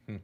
Hmm.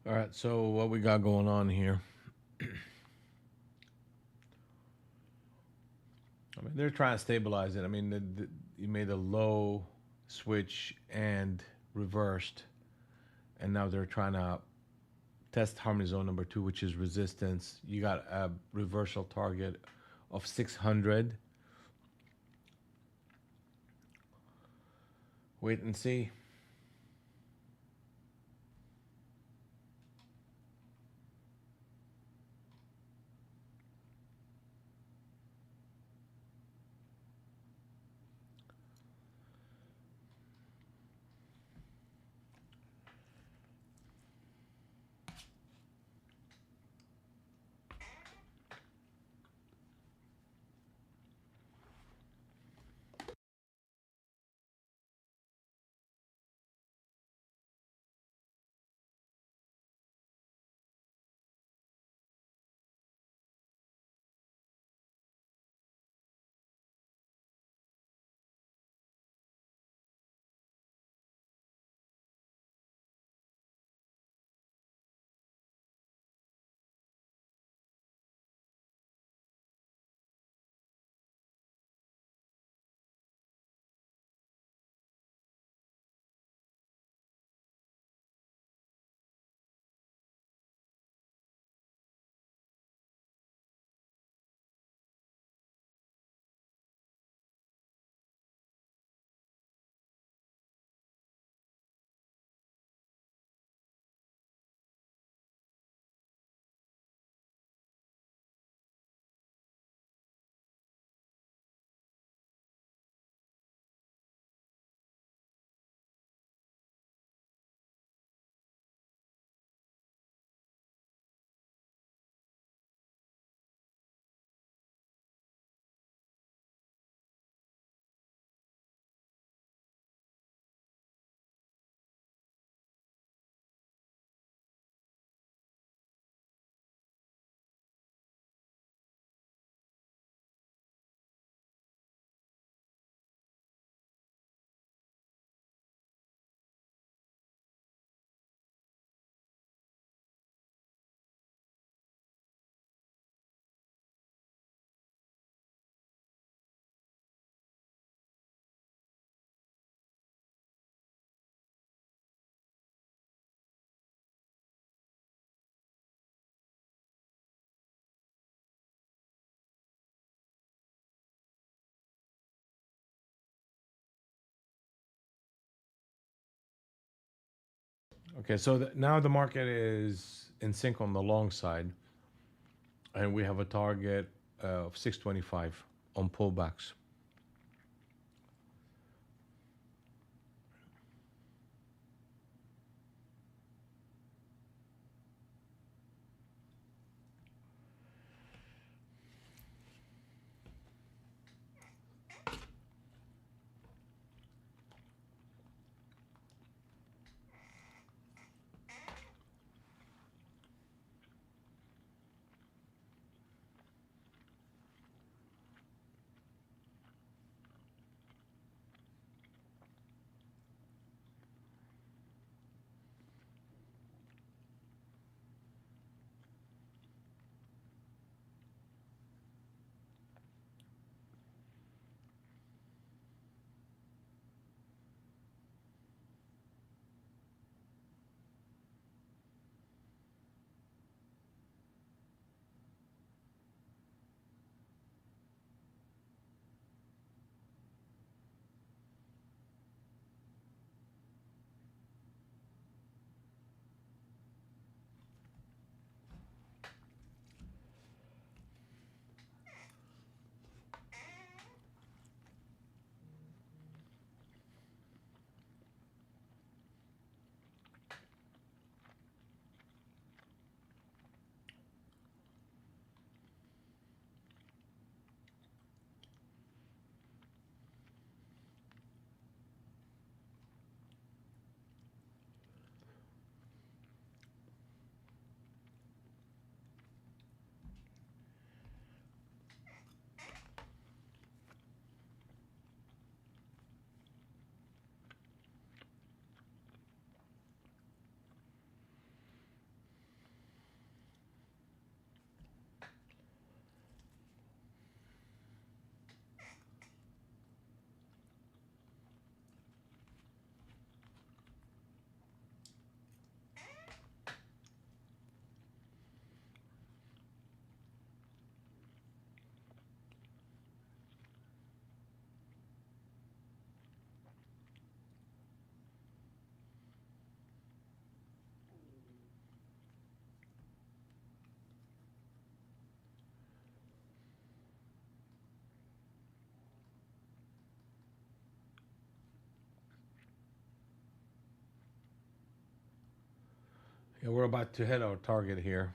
All right, so what we got going on here? I mean, they're trying to stabilize it. I mean, you made a low switch and reversed, and now they're trying to test harmony zone number two, which is resistance. You got a reversal target of 600. Wait and see. Okay, so now the market is in sync on the long side, and we have a target of 625 on pullbacks. Yeah, we're about to hit our target here.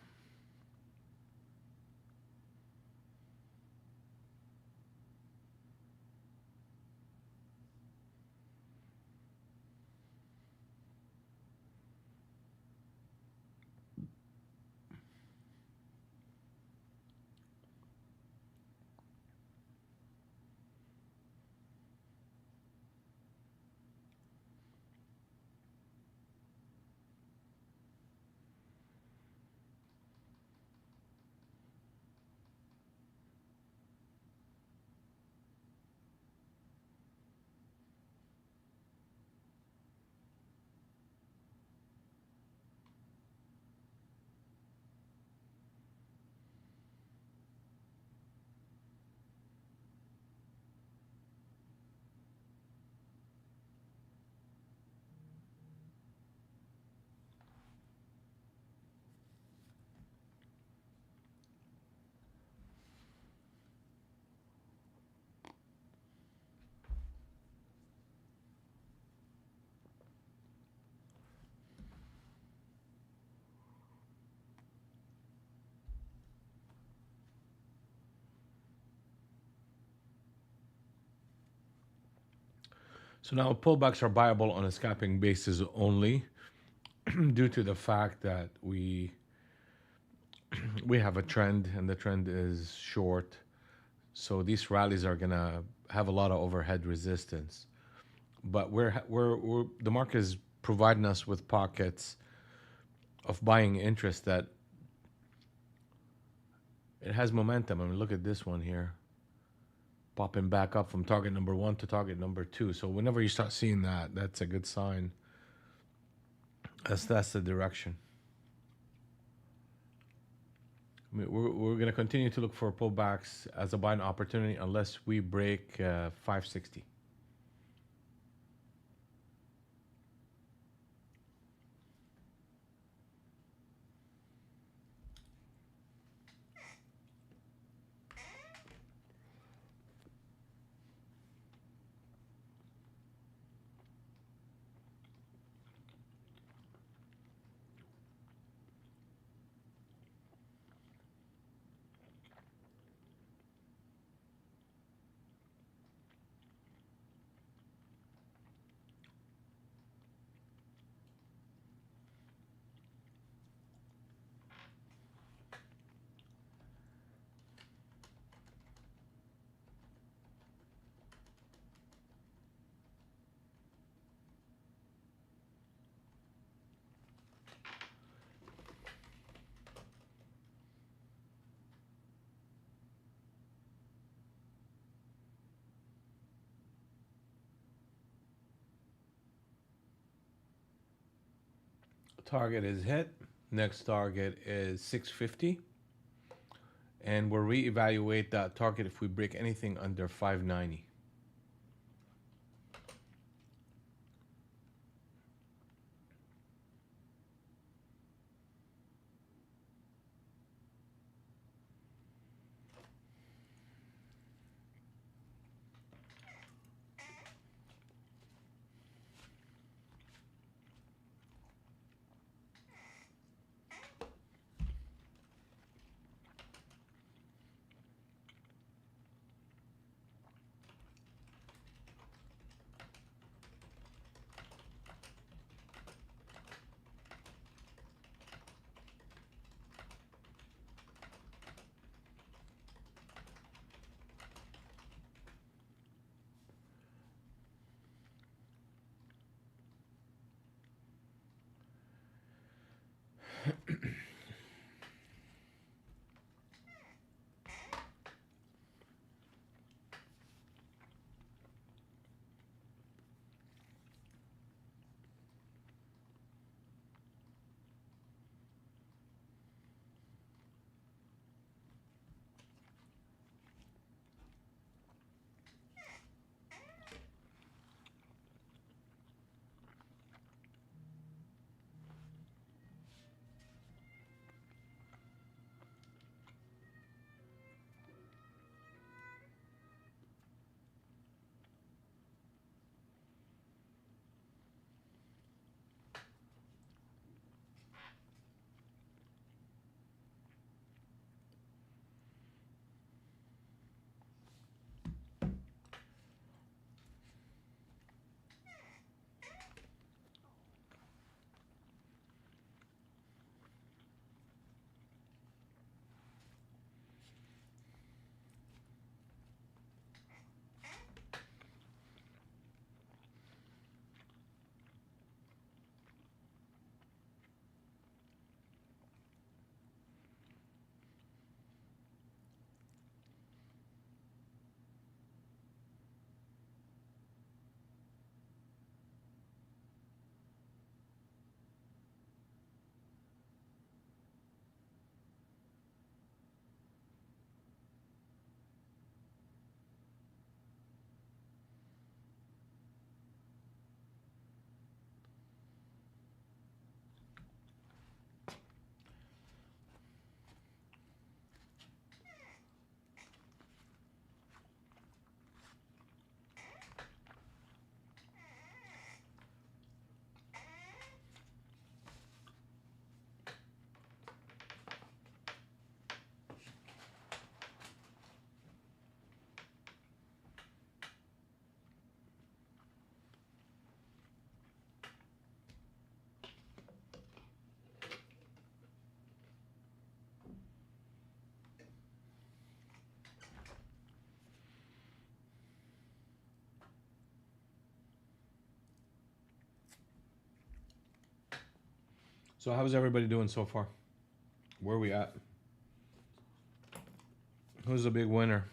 So now pullbacks are viable on a scalping basis only due to the fact that we have a trend and the trend is short. So these rallies are gonna have a lot of overhead resistance. But we're the market is providing us with pockets of buying interest that it has momentum. I mean, look at this one here, popping back up from target number one to target number two. So whenever you start seeing that, that's a good sign. That's the direction. I mean, we're going to continue to look for pullbacks as a buying opportunity unless we break 560. Target is hit. Next target is 650. And we'll reevaluate that target if we break anything under 590. So how's everybody doing so far? Where are we at? Who's the big winner?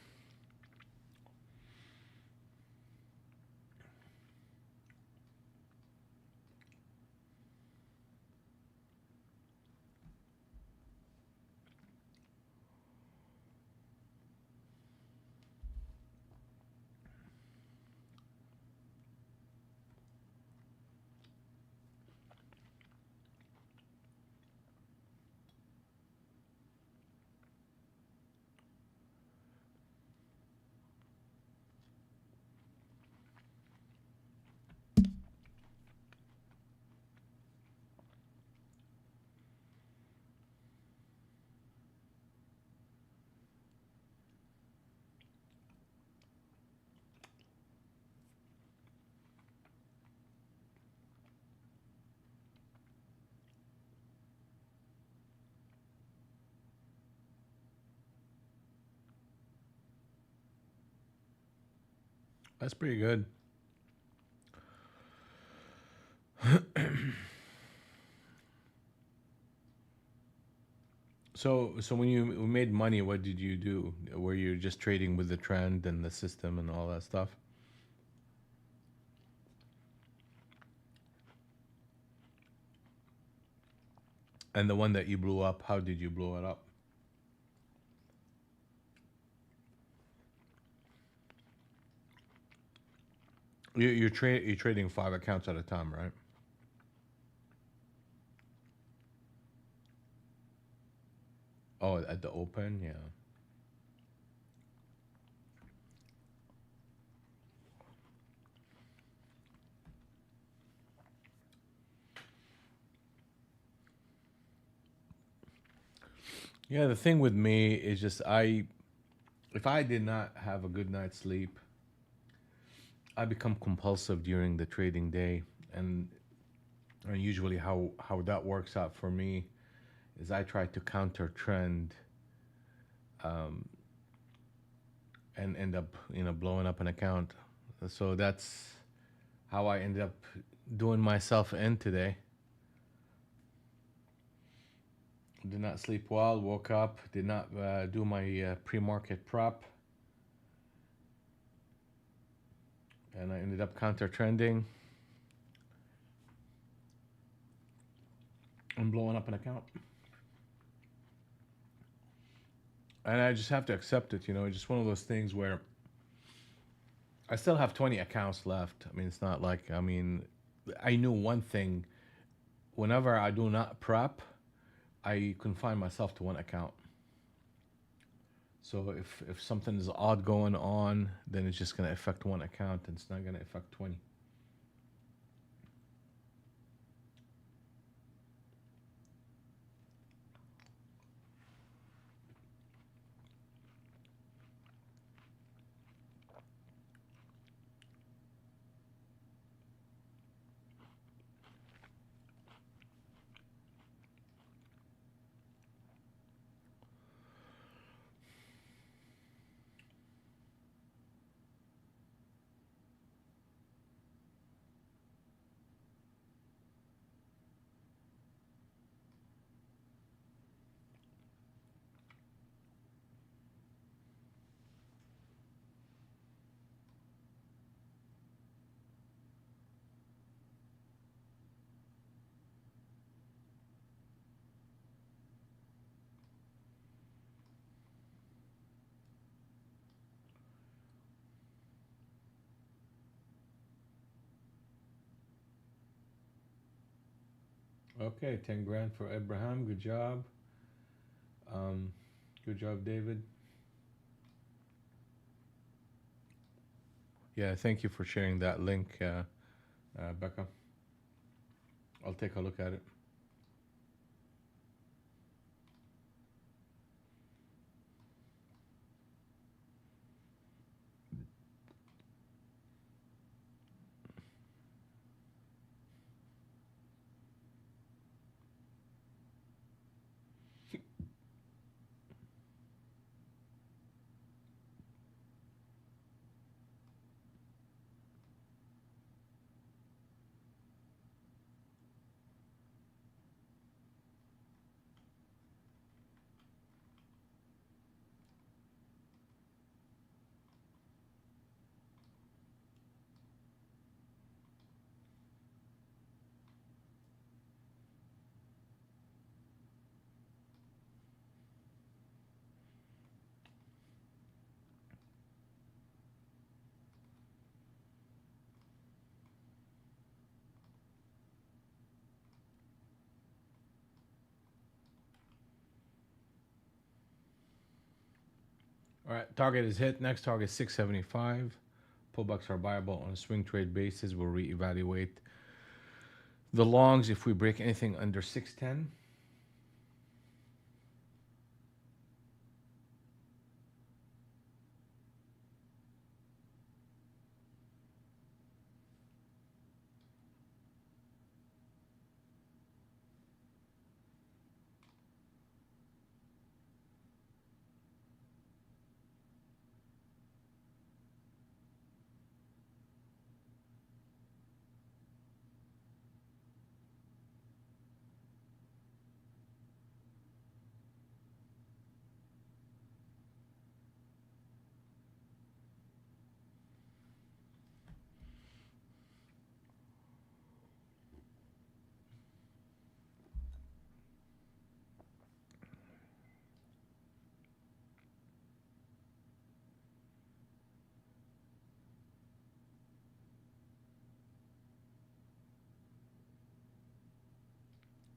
That's pretty good. So when you made money, what did you do? Were you just trading with the trend and the system and all that stuff? And the one that you blew up, how did you blow it up? You're trading 5 accounts at a time, right? Oh, at the open, yeah. Yeah, the thing with me is just if I did not have a good night's sleep, I become compulsive during the trading day, and usually how that works out for me is I try to counter trend, and end up blowing up an account. So that's how I ended up doing myself in today. Did not sleep well, woke up, did not do my pre-market prep, and I ended up counter trending and blowing up an account. And I just have to accept it. It's just one of those things where I still have 20 accounts left. I mean, it's not like, I knew one thing. Whenever I do not prep, I confine myself to one account. So if something is odd going on, then it's just going to affect one account and it's not going to affect 20. Okay, 10 grand for Abraham. Good job. Um, Good job, David. Yeah, thank you for sharing that link, Becca. I'll take a look at it. All right, target is hit. Next target is 675. Pullbacks are viable on a swing trade basis. We'll reevaluate the longs if we break anything under 610.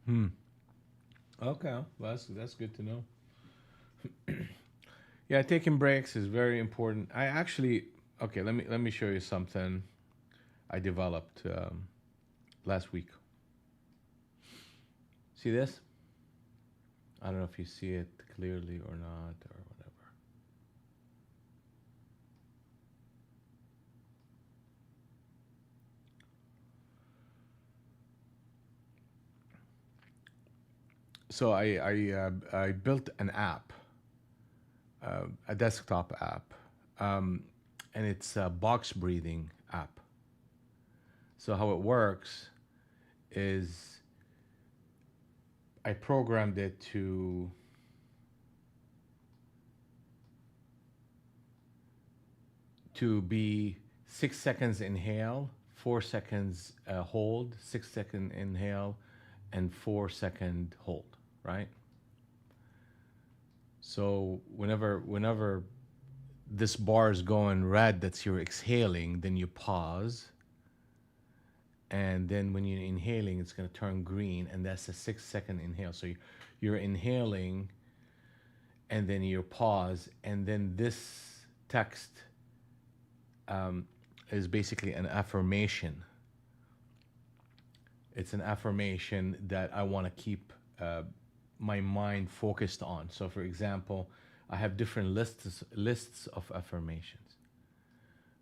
Hmm. Okay, well, that's good to know. Yeah, taking breaks is very important. I actually, okay, let me show you something I developed last week. See this? I don't know if you see it clearly or not or whatever. So I built an app, a desktop app, um, and it's a box breathing app. So how it works is I programmed it to be 6 seconds inhale, 4 seconds hold, 6 second inhale, and 4 second hold. Right. So whenever this bar is going red, that's you're exhaling, then you pause, and then when you're inhaling, it's going to turn green, and that's a 6 second inhale. So you're inhaling, and then you pause, and then this text um, is basically an affirmation. It's an affirmation that I want to keep my mind focused on. So, for example, I have different lists of affirmations.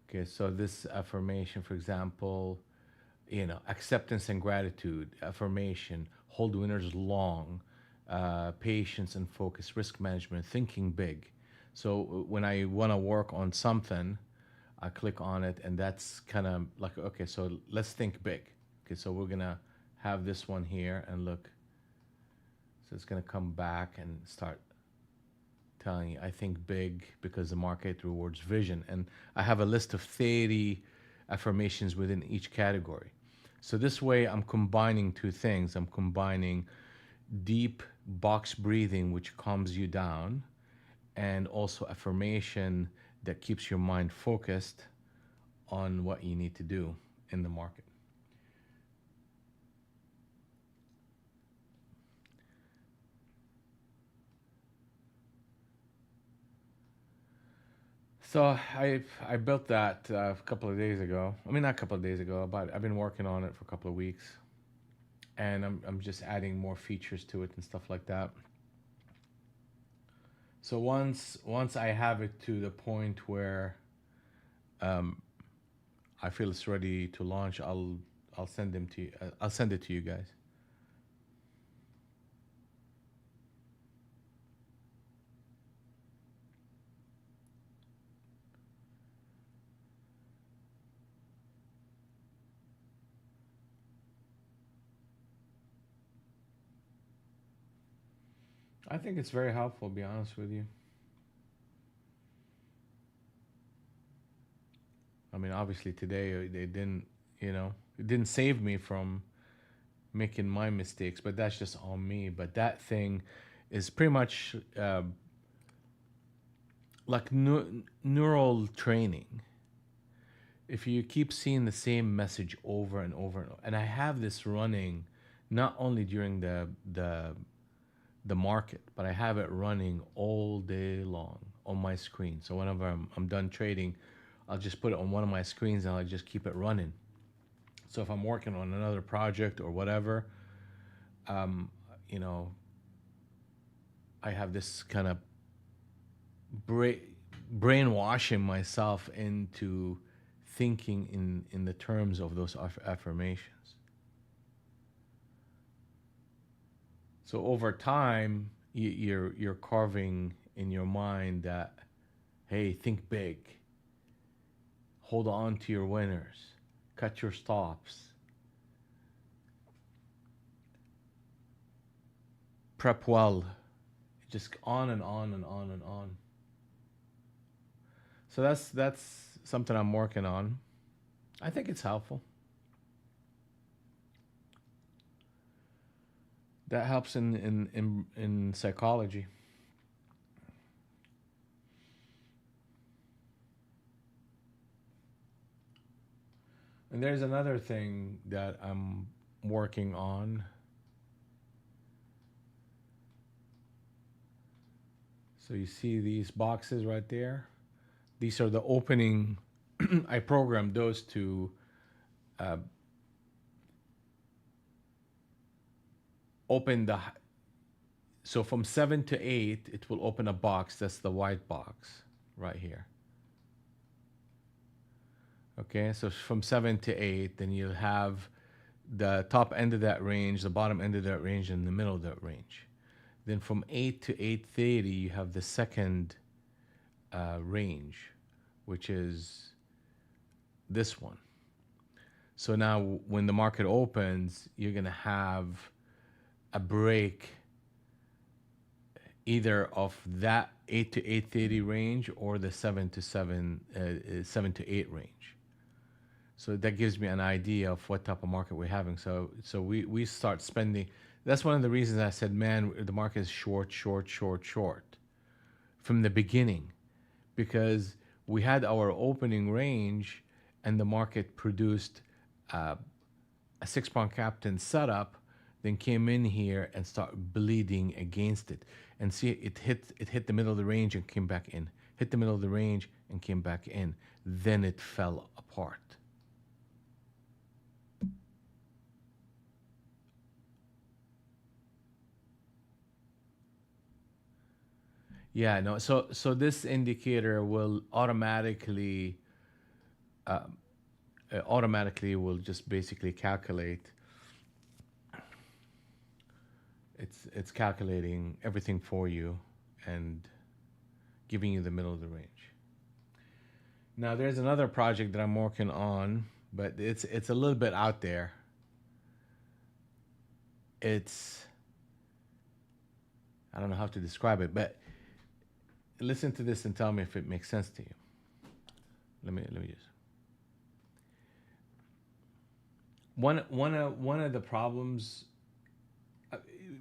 Okay, so this affirmation, for example, acceptance and gratitude, affirmation, hold winners long, patience and focus, risk management, thinking big. So when I want to work on something, I click on it, and that's kind of like, okay, so let's think big. Okay, so we're gonna have this one here, and look, so it's gonna come back and start telling you, I think big because the market rewards vision. And I have a list of 30 affirmations within each category. So this way, I'm combining two things. I'm combining deep box breathing, which calms you down, and also affirmation that keeps your mind focused on what you need to do in the market. So I built that a couple of days ago. I mean, not a couple of days ago, but I've been working on it for a couple of weeks, and I'm just adding more features to it and stuff like that. So once I have it to the point where um, I feel it's ready to launch, I'll send them to you. I'll send it to you guys. I think it's very helpful. To be honest with you, I mean, obviously today they didn't, it didn't save me from making my mistakes, but that's just on me. But that thing is pretty much like neural training. If you keep seeing the same message over and over and I have this running not only during the market, but I have it running all day long on my screen. So whenever I'm done trading, I'll just put it on one of my screens and I'll just keep it running. So if I'm working on another project or whatever, um, you know, I have this kind of bra- brainwashing myself into thinking in the terms of those affirmations. So over time, you're carving in your mind that, hey, think big, hold on to your winners, cut your stops, prep well, just on and on and on and on. So that's something I'm working on. I think it's helpful. That helps in psychology. And there's another thing that I'm working on. So you see these boxes right there. These are the opening. I programmed those to uh, open the. So from 7 to 8, it will open a box. That's the white box right here. Okay, so from 7 to 8, then you'll have the top end of that range, the bottom end of that range, and the middle of that range. Then from 8 to 8:30, you have the second range, which is this one. So now when the market opens, you're going to have a break either of that 8 to 8:30 range or the 7 to 8 range. So that gives me an idea of what type of market we're having. So we start spending. That's one of the reasons I said, man, the market is short from the beginning, because we had our opening range and the market produced a 6-pound captain setup, then came in here and started bleeding against it. And see, it hit the middle of the range and came back in. Hit the middle of the range and came back in. Then it fell apart. Yeah, no. So this indicator will automatically will just basically calculate. It's calculating everything for you and giving you the middle of the range. Now there's another project that I'm working on, but it's a little bit out there. I don't know how to describe it, but listen to this and tell me if it makes sense to you. Let me just. One of the problems.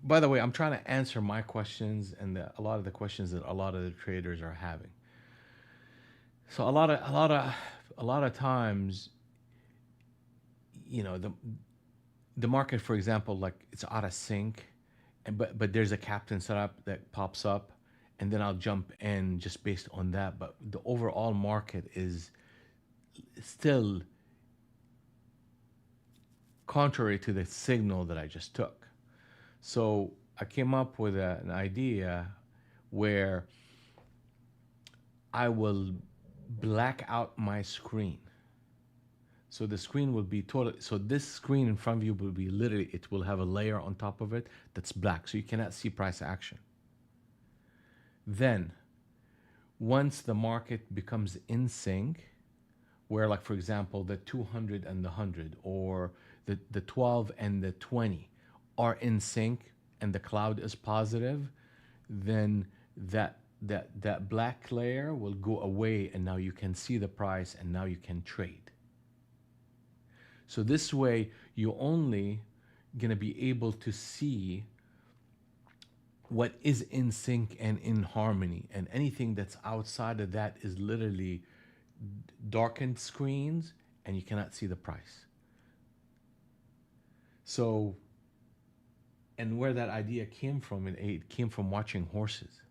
By the way, I'm trying to answer my questions and a lot of the questions that a lot of the traders are having. So a lot of times, you know, the market, for example, like it's out of sync, but there's a captain setup that pops up, and then I'll jump in just based on that. But the overall market is still contrary to the signal that I just took. So I came up with an idea where I will black out my screen. So the screen will be totally, so this screen in front of you will be literally, it will have a layer on top of it that's black. So you cannot see price action. Then once the market becomes in sync, where like, for example, the 200 and the 100 or the 12 and the 20 are in sync and the cloud is positive, then that black layer will go away and now you can see the price and now you can trade. So this way you're only going to be able to see what is in sync and in harmony, and anything that's outside of that is literally darkened screens and you cannot see the price. So, and where that idea came from, it came from watching horses.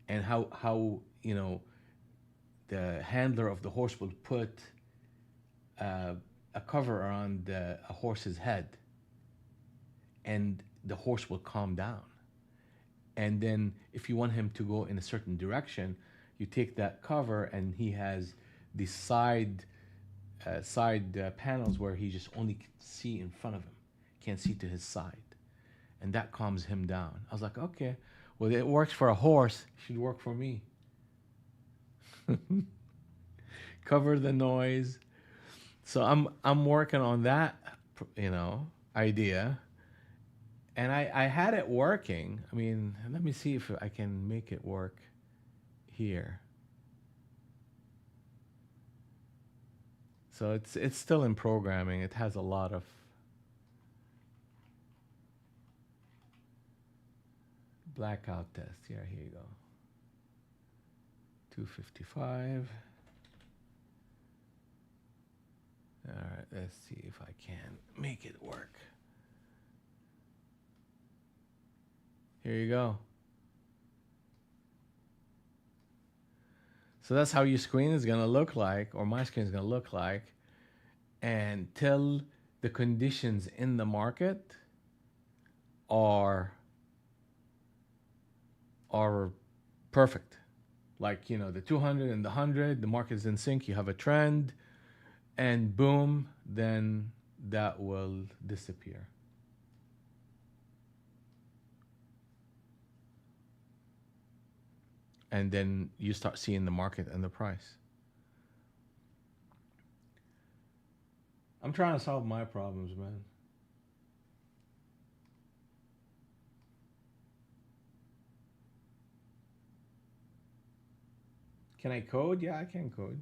And how you know, the handler of the horse will put a cover around a horse's head, and the horse will calm down. And then if you want him to go in a certain direction, you take that cover and he has these side panels where he just only can see in front of him, can't see to his side, and that calms him down. I was like, okay, well, it works for a horse, it should work for me. Cover the noise. So I'm working on that, you know, idea, and I had it working. I mean, let me see if I can make it work here. So it's still in programming. It has a lot of blackout test. Yeah, here you go. 255. All right, let's see if I can make it work. Here you go. So that's how your screen is going to look like, or my screen is going to look like, until the conditions in the market are are perfect. Like, the 200 and the 100, the market is in sync, you have a trend, and boom, then that will disappear. And then you start seeing the market and the price. I'm trying to solve my problems, man. Can I code? Yeah, I can code.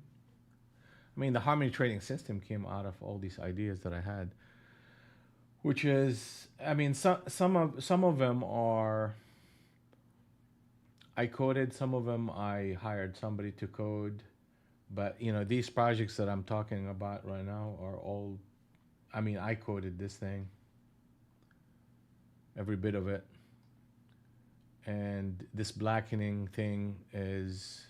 I mean, the Harmony trading system came out of all these ideas that I had, which is, I mean, some of them are I coded, some of them I hired somebody to code, but these projects that I'm talking about right now are all, I mean, I coded this thing, every bit of it. And this blackening thing is,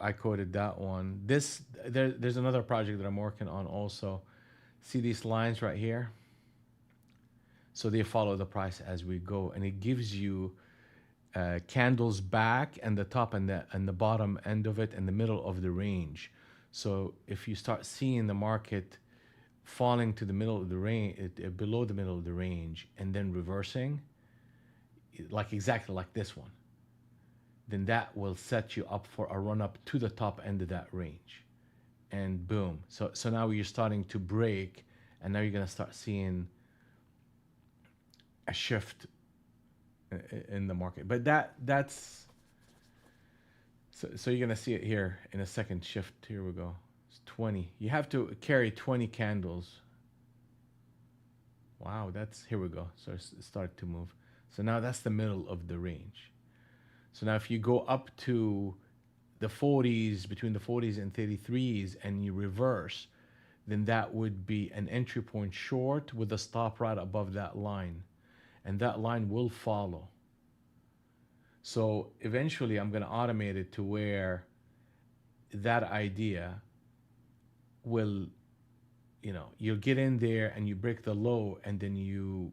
I coded that one. There's another project that I'm working on also. See these lines right here? So they follow the price as we go, and it gives you candles back and the top and the bottom end of it and the middle of the range. So if you start seeing the market falling to the middle of the range, below the middle of the range, and then reversing, like exactly like this one, then that will set you up for a run up to the top end of that range, and boom. So now you're starting to break, and now you're gonna start seeing a shift in the market. But that's so you're gonna see it here in a second shift. Here we go. It's 20. You have to carry 20 candles. Wow, that's, here we go. So it started to move. So now that's the middle of the range. So now if you go up to the 40s, between the 40s and 33s, and you reverse, then that would be an entry point short with a stop right above that line. And that line will follow. So eventually I'm going to automate it to where that idea will, you'll get in there and you break the low, and then you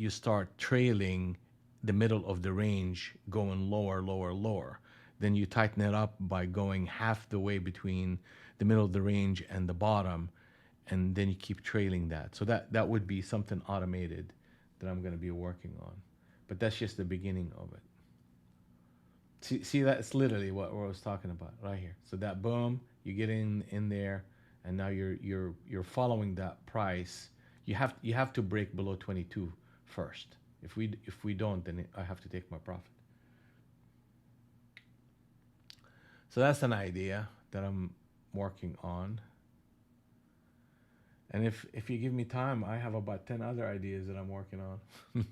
start trailing the middle of the range, going lower, lower, lower. Then you tighten it up by going half the way between the middle of the range and the bottom, and then you keep trailing that. So that would be something automated that I'm going to be working on. But that's just the beginning of it. See, that's literally what I was talking about right here. So that boom, you get in there, and now you're following that price. You have to break below 22 first. If we don't, then I have to take my profit. So that's an idea that I'm working on. And if you give me time, I have about 10 other ideas that I'm working on.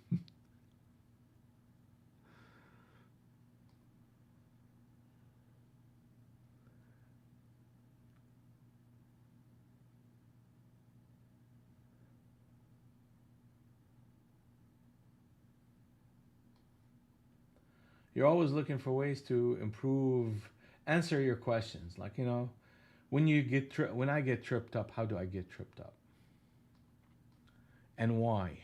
You're always looking for ways to improve, answer your questions. Like, when I get tripped up, how do I get tripped up? And why?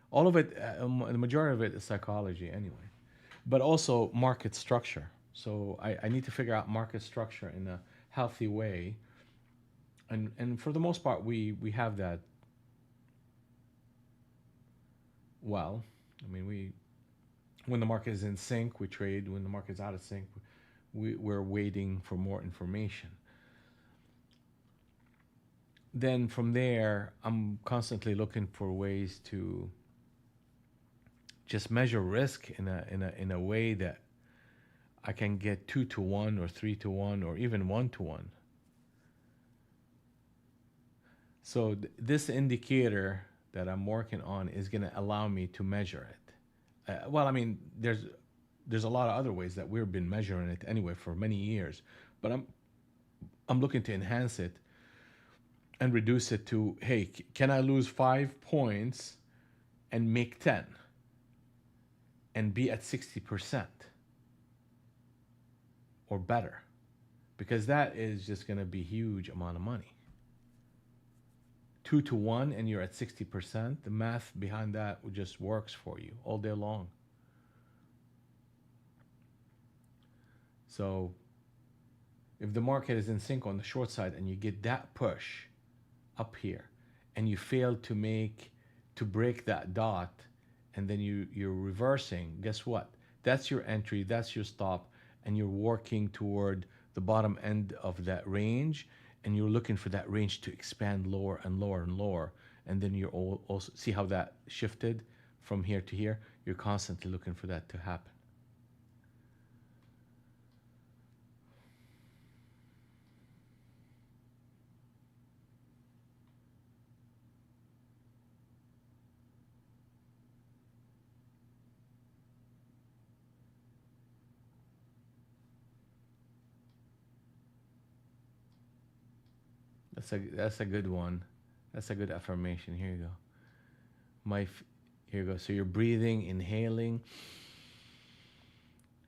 All of it, the majority of it is psychology anyway, but also market structure. So I need to figure out market structure in a healthy way. And for the most part, we have that well. I mean, when the market is in sync, we trade. When the market is out of sync, we're waiting for more information. Then from there, I'm constantly looking for ways to just measure risk in a way that I can get 2-to-1 or 3-to-1 or even 1-to-1. So this indicator that I'm working on is going to allow me to measure it. Well, I mean, there's a lot of other ways that we've been measuring it anyway for many years, but I'm looking to enhance it and reduce it to, hey, can I lose 5 points and make 10 and be at 60% or better? because that is just going to be huge amount of money. 2 to 1 and you're at 60%. The math behind that just works for you all day long. So if the market is in sync on the short side and you get that push up here and you fail to break that dot, and then you're reversing, guess what? That's your entry, that's your stop, and you're working toward the bottom end of that range, and you're looking for that range to expand lower and lower and lower. And then you're also, see how that shifted from here to here? You're constantly looking for that to happen. That's a good one. That's a good affirmation. Here you go. Here you go. So you're breathing, inhaling.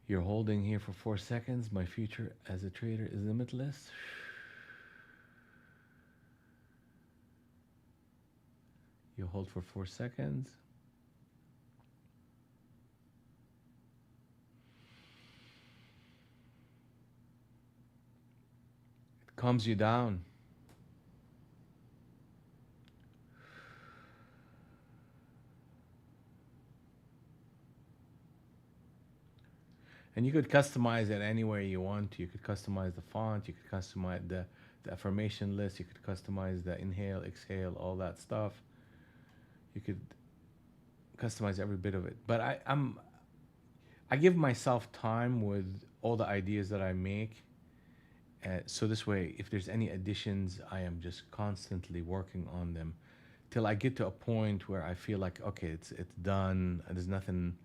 You're holding here for 4 seconds. My future as a trader is limitless. You hold for 4 seconds. It calms you down. And you could customize it any way you want. You could customize the font. You could customize the affirmation list. You could customize the inhale, exhale, all that stuff. You could customize every bit of it. But I give myself time with all the ideas that I make. So this way, if there's any additions, I am just constantly working on them till I get to a point where I feel like, okay, it's done. There's nothing,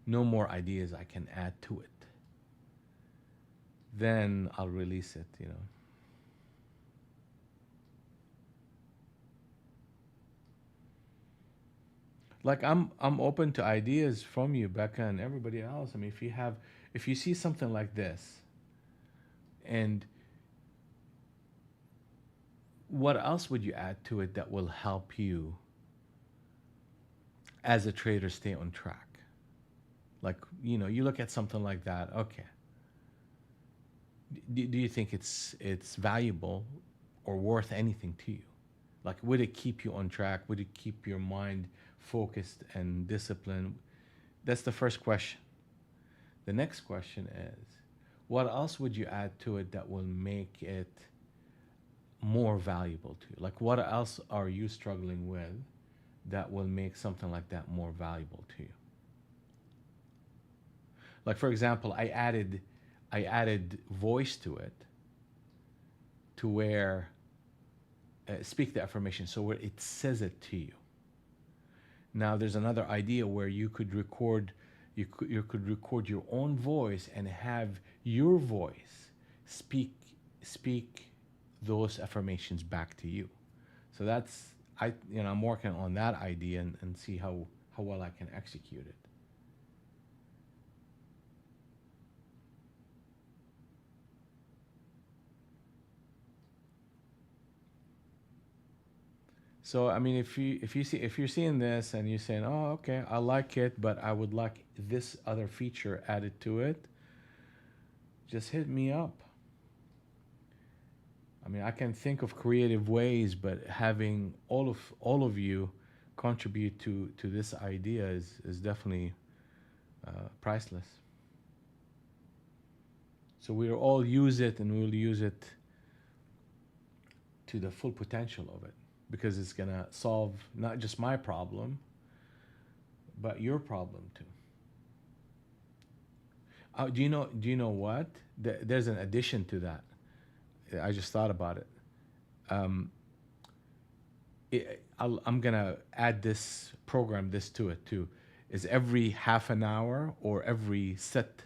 no more ideas I can add to it. Then I'll release it, you know. Like I'm open to ideas from you, Becca, and everybody else. I mean, if you see something like this, and what else would you add to it that will help you as a trader stay on track? Like, you know, you look at something like that, okay. Do you think it's valuable or worth anything to you? Like, would it keep you on track? Would it keep your mind focused and disciplined? That's the first question. The next question is, what else would you add to it that will make it more valuable to you? Like, what else are you struggling with that will make something like that more valuable to you? Like, for example, I added voice to it, to where speak the affirmation, so where it says it to you. Now there's another idea where you could record your own voice and have your voice speak those affirmations back to you. So that's, I'm working on that idea and see how well I can execute it. So I mean, if you're seeing this and you're saying, oh, okay, I like it, but I would like this other feature added to it, just hit me up. I mean, I can think of creative ways, but having all of you contribute to this idea is definitely priceless. So we'll all use it, and we'll use it to the full potential of it, because it's gonna solve not just my problem, but your problem too. Do you know what? There's an addition to that. I just thought about it. I'm gonna add this to it too. Is every half an hour or every set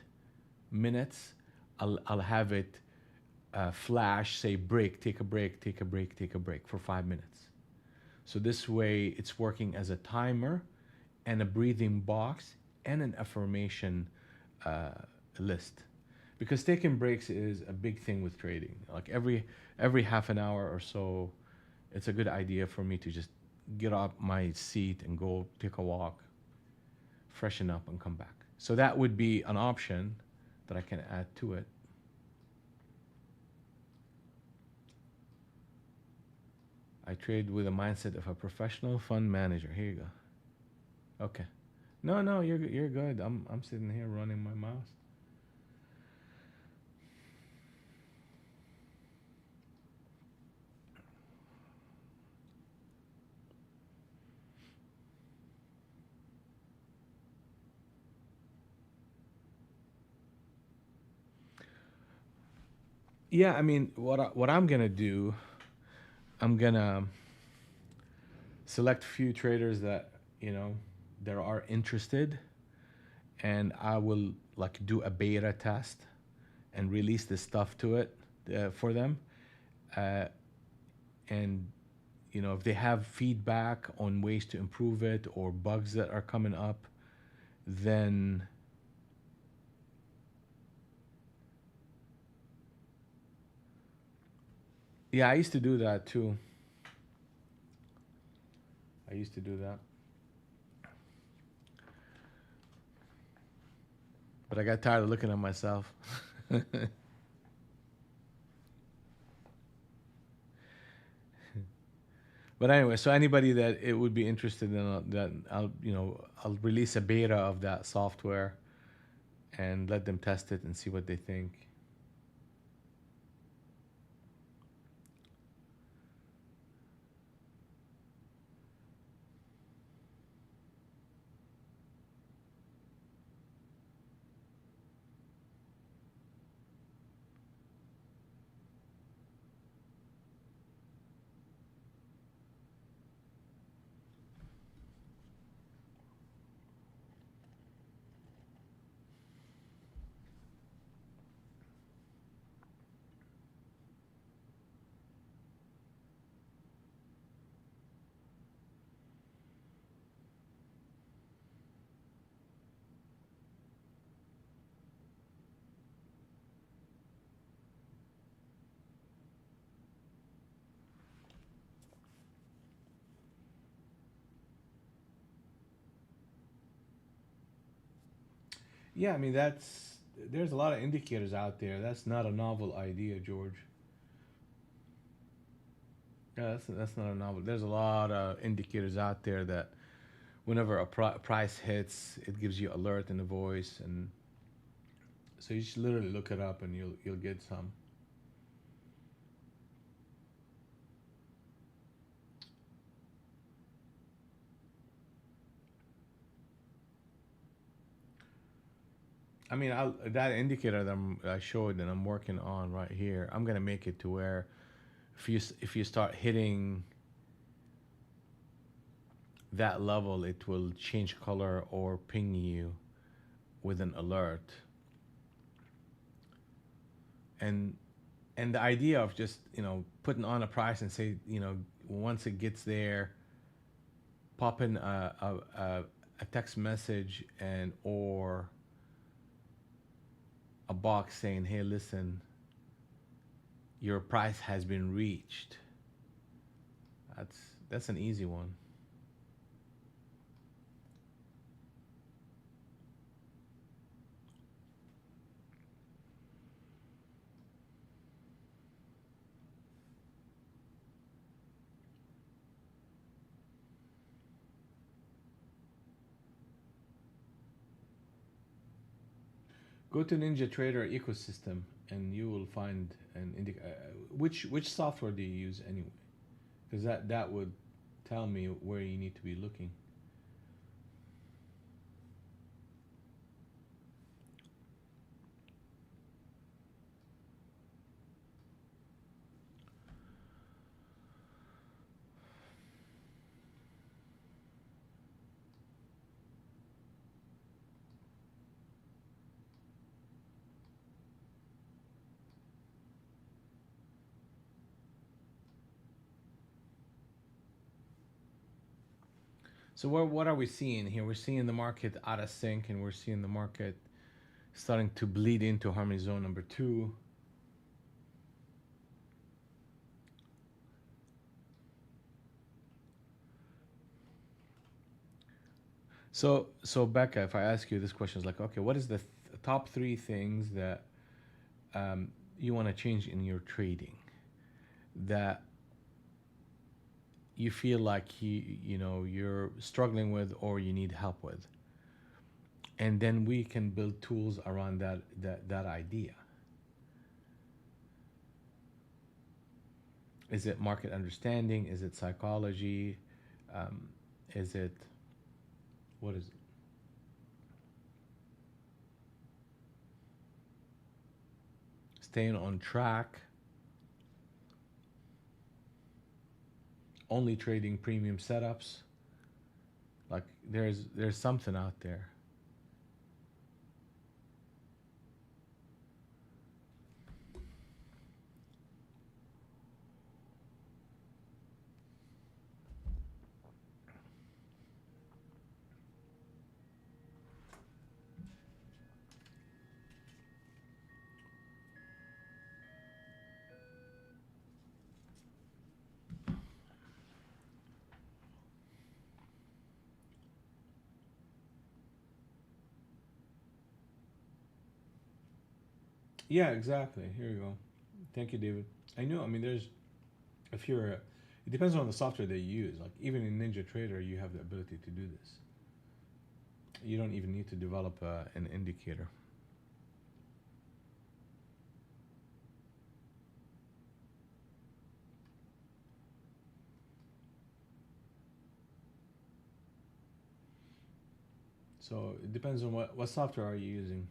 minutes, I'll have it flash, say break, take a break, take a break, take a break for 5 minutes. So this way it's working as a timer and a breathing box and an affirmation list. because taking breaks is a big thing with trading. Like every half an hour or so, it's a good idea for me to just get off my seat and go take a walk, freshen up, and come back. So that would be an option that I can add to it. I trade with a mindset of a professional fund manager. Here you go. Okay. No, no, you're good. I'm sitting here running my mouse. Yeah, I mean, what I'm gonna do, I'm gonna select few traders that you know that are interested, and I will like do a beta test and release the stuff to it for them, uh, and if they have feedback on ways to improve it or bugs that are coming up, then yeah, I used to do that too. I used to do that, but I got tired of looking at myself. But anyway, so anybody that it would be interested in that, I'll release a beta of that software and let them test it and see what they think. Yeah, I mean there's a lot of indicators out there. That's not a novel idea, George. Yeah, that's not a novel. There's a lot of indicators out there that whenever a price hits, it gives you alert in the voice, and so you just literally look it up and you'll get some. I mean, that indicator that I showed that I'm working on right here, I'm gonna make it to where if you start hitting that level, it will change color or ping you with an alert. And the idea of just putting on a price and say once it gets there, pop in a text message and or a box saying, hey, listen, your price has been reached. That's that's an easy one. Go to Ninja Trader ecosystem and you will find which software do you use anyway? Because that would tell me where you need to be looking. So what are we seeing here? We're seeing the market out of sync, and we're seeing the market starting to bleed into harmony zone number 2. So Becca, if I ask you this question, is like, okay, what is the top 3 things that you want to change in your trading that you feel like you're struggling with or you need help with, and then we can build tools around that idea. Is it market understanding? Is it psychology? Um, is it, what is it? Staying on track? Only trading premium setups? Like there's something out there. Yeah, exactly. Here you go. Thank you, David. I know. I mean, there's if you're it depends on the software that you use. Like even in Ninja Trader, you have the ability to do this. You don't even need to develop an indicator. So it depends on what software are you using.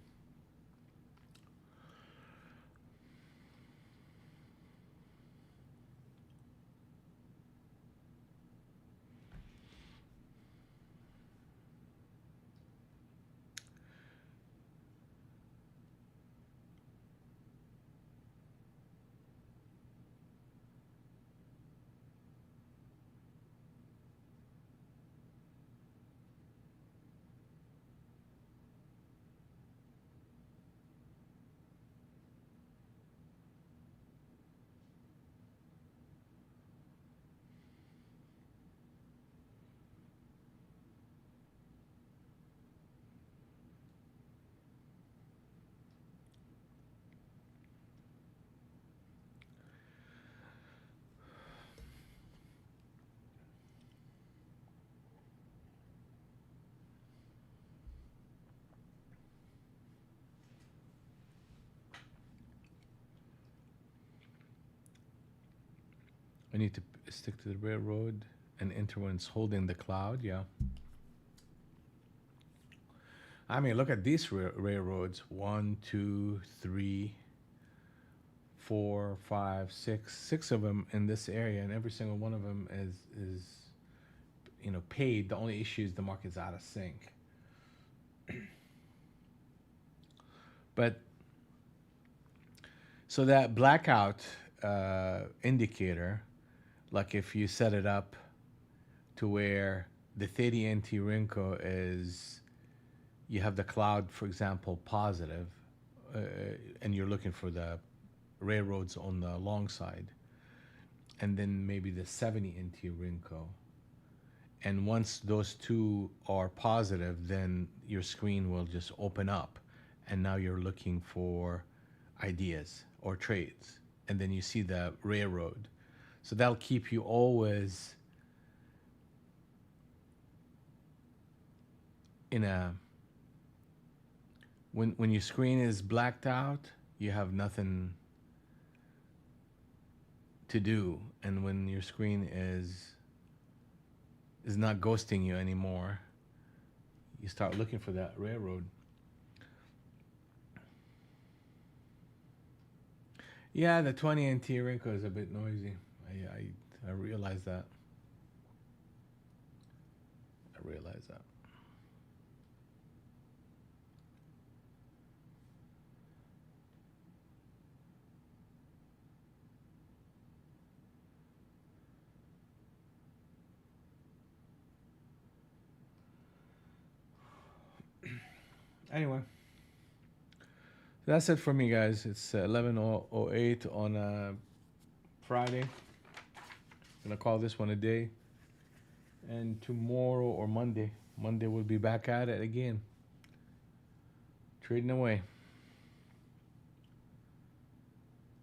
I need to stick to the railroad and enter when it's holding the cloud. Yeah. I mean, look at these railroads. 1, 2, 3, 4, 5, 6, 6 of them in this area, and every single one of them is paid. The only issue is the market's out of sync. But so that blackout indicator, like if you set it up to where the 30 NT Rinko is, you have the cloud, for example, positive, uh, and you're looking for the railroads on the long side, and then maybe the 70 NT Rinko. And once those two are positive, then your screen will just open up, and now you're looking for ideas or trades, and then you see the railroad. So that'll keep you always in a when your screen is blacked out, you have nothing to do, and when your screen is not ghosting you anymore, you start looking for that railroad. Yeah, the 20 NT Rinko is a bit noisy. I realize that. I realize that. Anyway, That's it for me, guys. It's 11:08 on Friday. Gonna call this one a day. And tomorrow or Monday we'll be back at it again, trading away.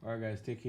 All right, guys, take care.